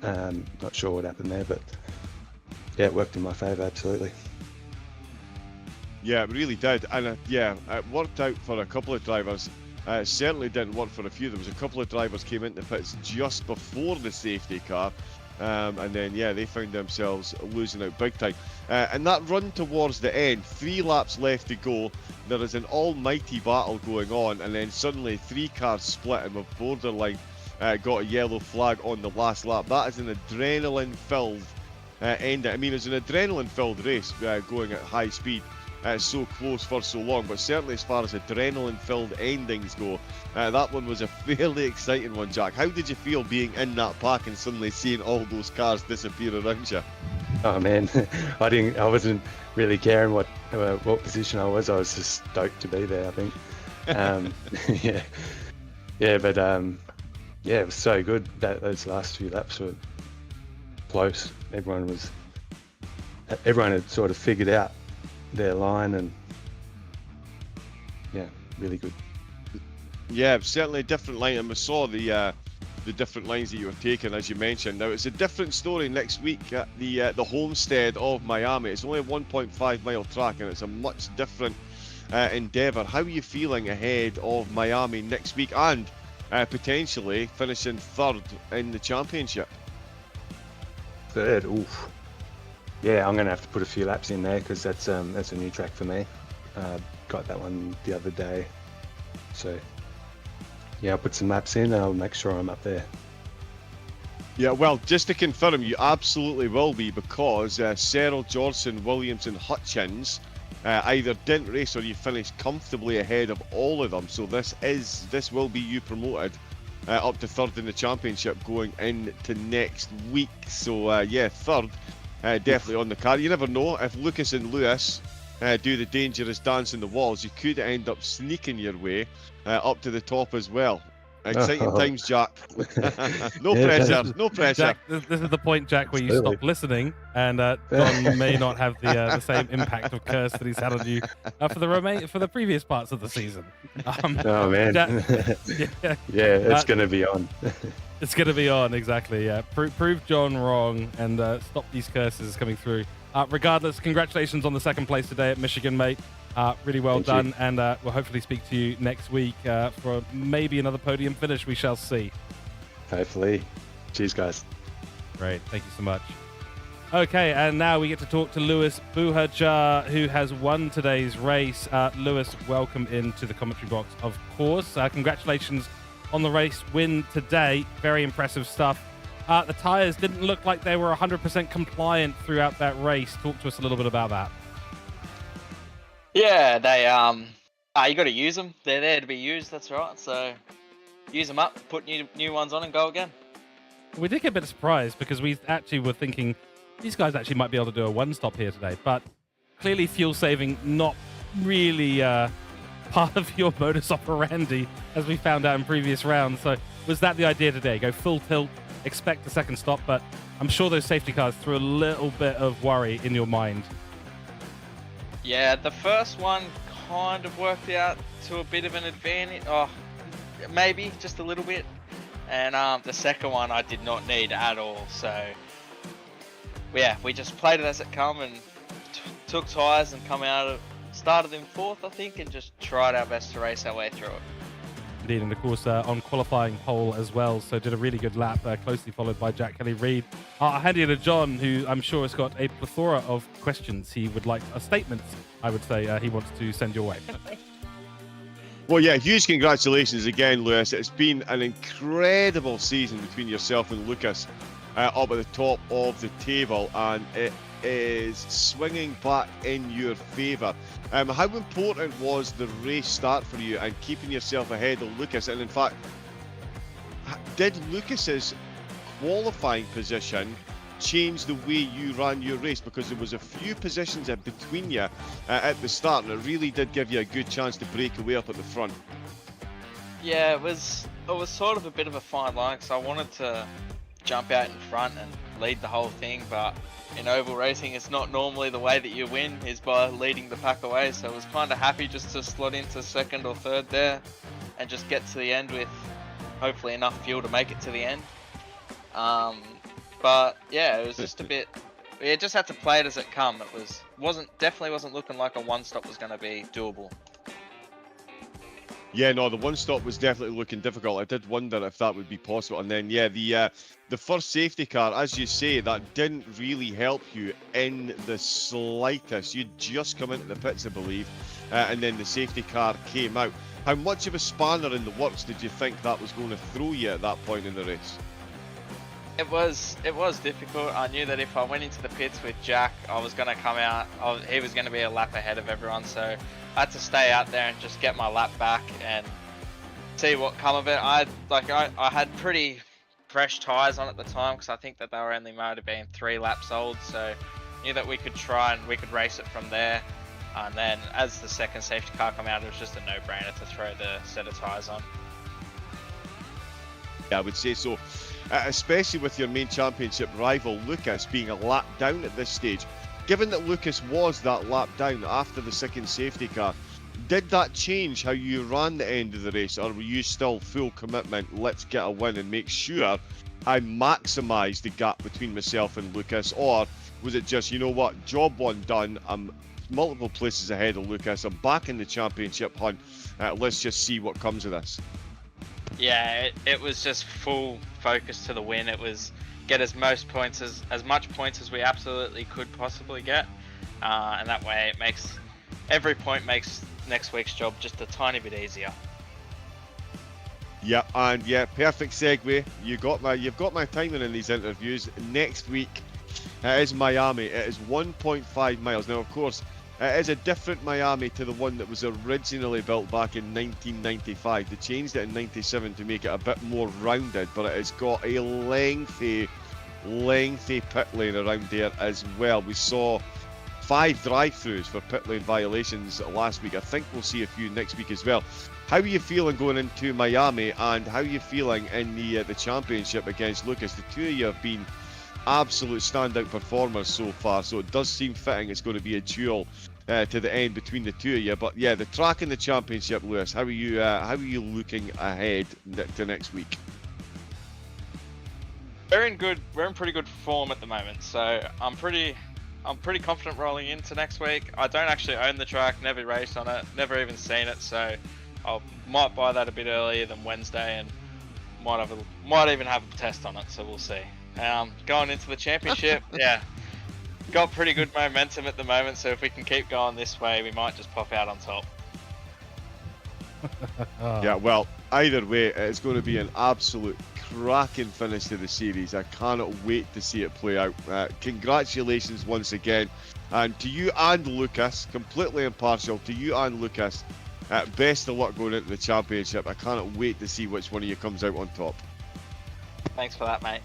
Not sure what happened there, but yeah, it worked in my favour, absolutely. Yeah, it really did, and it worked out for a couple of drivers. It certainly didn't work for a few. There was a couple of drivers came into pits just before the safety car, and then they found themselves losing out big time. And that run towards the end, 3 laps left to go, there is an almighty battle going on, and then suddenly 3 cars split and we've borderline got a yellow flag on the last lap. That is an adrenaline-filled ending. I mean, it's an adrenaline-filled race going at high speed. So close for so long, but certainly as far as adrenaline-filled endings go, that one was a fairly exciting one, Jack. How did you feel being in that pack and suddenly seeing all those cars disappear around you? Oh man, I wasn't really caring what position I was just stoked to be there, I think. It was so good that those last few laps were close. Everyone had sort of figured out their line, and really good. Yeah, certainly a different line, and we saw the different lines that you were taking, as you mentioned. Now it's a different story next week at the homestead of Miami. It's only a 1.5 mile track, and it's a much different endeavour. How are you feeling ahead of Miami next week, and potentially finishing 3rd in the championship? 3rd, oof. Yeah, I'm going to have to put a few laps in there because that's a new track for me. Got that one the other day. So yeah, I'll put some laps in and I'll make sure I'm up there. Yeah, well, just to confirm, you absolutely will be, because Searle, Johnson, Williams and Hutchins either didn't race or you finished comfortably ahead of all of them. So this will be you promoted up to third in the championship going into next week. So yeah, third, definitely on the card. You never know, if Lucas and Lewis do the dangerous dance in the walls, you could end up sneaking your way up to the top as well. Exciting times, Jack. No pressure, no pressure. Jack, this is the point, Jack, where you Absolutely. stop listening, and John may not have the same impact of curse that he's had on you for the previous parts of the season. Oh man, yeah, it's going to be on. It's going to be on, exactly. Yeah, prove John wrong and stop these curses coming through. Regardless, congratulations on the second place today at Michigan, mate. Really well done, you. and we'll hopefully speak to you next week for maybe another podium finish. We shall see. Hopefully. Cheers, guys. Great, thank you so much. Okay, and now we get to talk to Lewis Buhajar, who has won today's race. Lewis, welcome into the commentary box, of course. Congratulations on the race win today. Very impressive stuff. The tyres didn't look like they were 100% compliant throughout that race. Talk to us a little bit about that. Yeah, they you got to use them. They're there to be used. That's right. So use them up, put new ones on, and go again. We did get a bit surprised because we actually were thinking these guys actually might be able to do a one-stop here today, but clearly fuel saving not really part of your modus operandi, as we found out in previous rounds. So was that the idea today? Go full tilt, expect a second stop, but I'm sure those safety cars threw a little bit of worry in your mind. Yeah, the first one kind of worked out to a bit of an advantage. Oh, maybe just a little bit. And the second one I did not need at all. So yeah, we just played it as it come and took tyres and started in fourth, I think, and just tried our best to race our way through it. Indeed, and of course on qualifying pole as well, so did a really good lap, closely followed by Jack Kelly-Reid. I'll hand you to John, who I'm sure has got a plethora of questions he would like, statements, I would say, he wants to send your way. Well, yeah, huge congratulations again, Lewis. It's been an incredible season between yourself and Lucas up at the top of the table, and it is swinging back in your favour. How important was the race start for you and keeping yourself ahead of Lucas? And in fact, did Lucas's qualifying position change the way you ran your race? Because there was a few positions in between you at the start, and it really did give you a good chance to break away up at the front. Yeah, it was sort of a bit of a fine line, because I wanted to jump out in front and lead the whole thing, but in oval racing it's not normally the way that you win is by leading the pack away, so I was kind of happy just to slot into second or third there and just get to the end with hopefully enough fuel to make it to the end. But yeah, it was just a bit, we just had to play it as it come. It definitely wasn't looking like a one stop was going to be doable. Yeah, no, the one stop was definitely looking difficult. I did wonder if that would be possible. And then, yeah, the first safety car, as you say, that didn't really help you in the slightest. You'd just come into the pits, I believe, and then the safety car came out. How much of a spanner in the works did you think that was going to throw you at that point in the race? It was difficult. I knew that if I went into the pits with Jack, I was going to come out. He was going to be a lap ahead of everyone, so I had to stay out there and just get my lap back and see what come of it. I had pretty fresh tyres on at the time, because I think that they were only might have been 3 laps old, so knew that we could race it from there. And then as the second safety car came out, it was just a no-brainer to throw the set of tyres on. Yeah, I would say so. Especially with your main championship rival Lucas being a lap down at this stage. Given that Lucas was that lap down after the second safety car, did that change how you ran the end of the race, or were you still full commitment, let's get a win and make sure I maximise the gap between myself and Lucas? Or was it just, you know what, job one done, I'm multiple places ahead of Lucas, I'm back in the championship hunt, let's just see what comes of this? Yeah, it was just full focus to the win. It was get as much points as we absolutely could possibly get, and that way it makes every point makes next week's job just a tiny bit easier. Yeah, and yeah, perfect segue. You've got my timing in these interviews. Next week it is Miami. It is 1.5 miles. Now, of course, it is a different Miami to the one that was originally built back in 1995. They changed it in 97 to make it a bit more rounded, but it has got a lengthy pit lane around there as well. We saw 5 drive-throughs for pit lane violations last week. I think we'll see a few next week as well. How are you feeling going into Miami, and how are you feeling in the championship against Lucas? The two of you have been absolute standout performers so far, so it does seem fitting it's going to be a duel to the end between the two of you. But yeah, the track in the championship, Lewis, how are you looking ahead to next week? We're in pretty good form at the moment, so I'm pretty confident rolling into next week. I don't actually own the track, never raced on it, never even seen it, so I might buy that a bit earlier than Wednesday and might even have a test on it, so we'll see. Going into the championship, yeah, got pretty good momentum at the moment, so if we can keep going this way, we might just pop out on top. Yeah, well, either way, it's going to be an absolute cracking finish to the series. I cannot wait to see it play out. Congratulations once again, and to you and Lucas, completely impartial, to you and Lucas, best of luck going into the championship. I cannot wait to see which one of you comes out on top. Thanks for that, mate.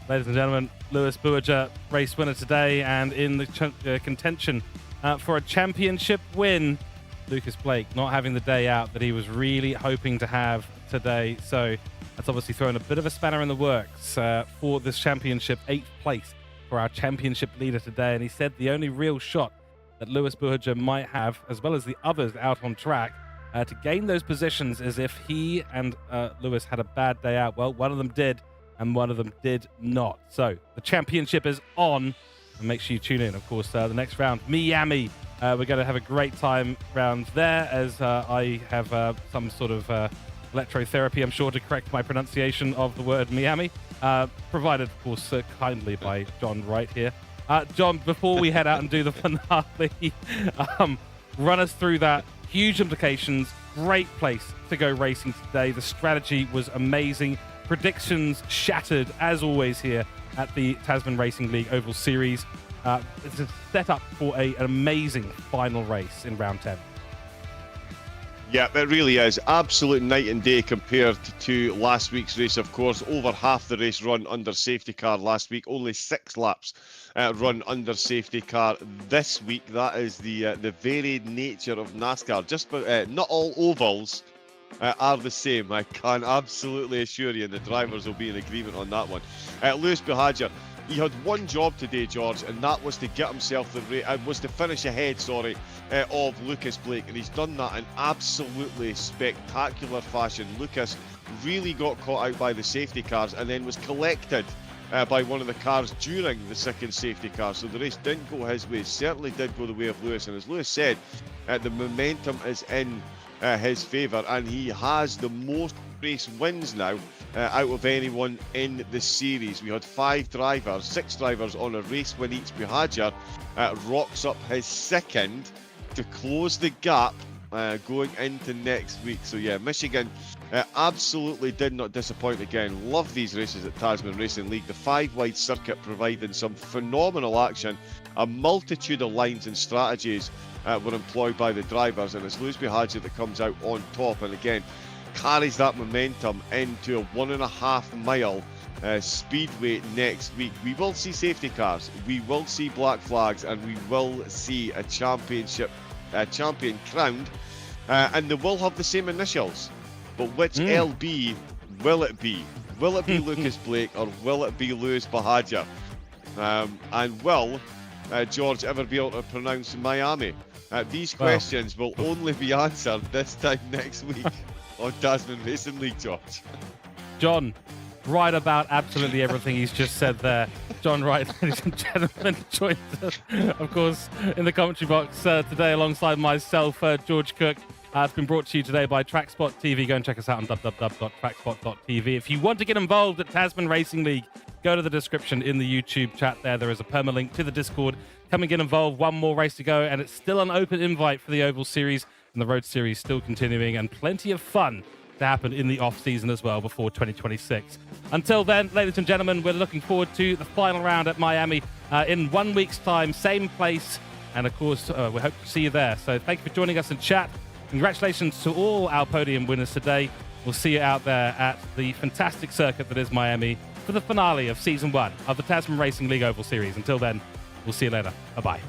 Ladies and gentlemen, Lewis Buerger, race winner today, and in the contention for a championship win. Lucas Blake not having the day out that he was really hoping to have today, so that's obviously thrown a bit of a spanner in the works for this championship. 8th place for our championship leader today, and he said the only real shot that Lewis Buerger might have, as well as the others out on track, to gain those positions is if he and Lewis had a bad day out. Well, one of them did, and one of them did not. So the championship is on, and make sure you tune in. Of course, the next round, Miami. We're going to have a great time round there, as I have some sort of electrotherapy, I'm sure, to correct my pronunciation of the word Miami, provided, of course, kindly by John Wright here. John, before we head out and do the finale, run us through that. Huge implications. Great place to go racing today. The strategy was amazing. Predictions shattered, as always, here at the Tasman Racing League Oval Series. It's a setup for an amazing final race in round 10. Yeah, it really is. Absolute night and day compared to last week's race, of course. Over half the race run under safety car last week. Only 6 laps run under safety car this week. That is the varied nature of NASCAR. Not all ovals are the same. I can absolutely assure you, and the drivers will be in agreement on that one. Lewis Buerger, he had one job today, George, and that was to get himself was to finish ahead, of Lucas Blake, and he's done that in absolutely spectacular fashion. Lucas really got caught out by the safety cars and then was collected by one of the cars during the second safety car, so the race didn't go his way. It certainly did go the way of Lewis, and as Lewis said, the momentum is in his favour, and he has the most race wins now out of anyone in the series. We had 6 drivers on a race win each. Buerger rocks up his second to close the gap going into next week. So yeah, Michigan absolutely did not disappoint again. Love these races at Tasman Racing League. The 5-wide circuit providing some phenomenal action. A multitude of lines and strategies were employed by the drivers, and it's Lewis Buerger that comes out on top, and again carries that momentum into a 1.5 mile speedway next week. We will see safety cars, we will see black flags, and we will see a champion crowned, and they will have the same initials. But which LB will it be? Will it be Lucas Blake, or will it be Lewis Buerger? And will George ever be able to pronounce Miami? These questions will only be answered this time next week on Tasman Racing League, George. John, right about absolutely everything he's just said there. John Wright, ladies and gentlemen, joined us, of course, in the commentary box today alongside myself, George Cooke. It's been brought to you today by TrackSpotTV. Go and check us out on www.trackspot.tv. If you want to get involved at Tasman Racing League, go to the description in the YouTube chat there. There is a permalink to the Discord. Come and get involved. One more race to go, and it's still an open invite for the Oval Series, and the Road Series still continuing, and plenty of fun to happen in the off-season as well before 2026. Until then, ladies and gentlemen, we're looking forward to the final round at Miami in 1 week's time, same place, and of course, we hope to see you there. So thank you for joining us in chat. Congratulations to all our podium winners today. We'll see you out there at the fantastic circuit that is Miami for the finale of Season 1 of the Tasman Racing League Oval Series. Until then, we'll see you later. Bye-bye.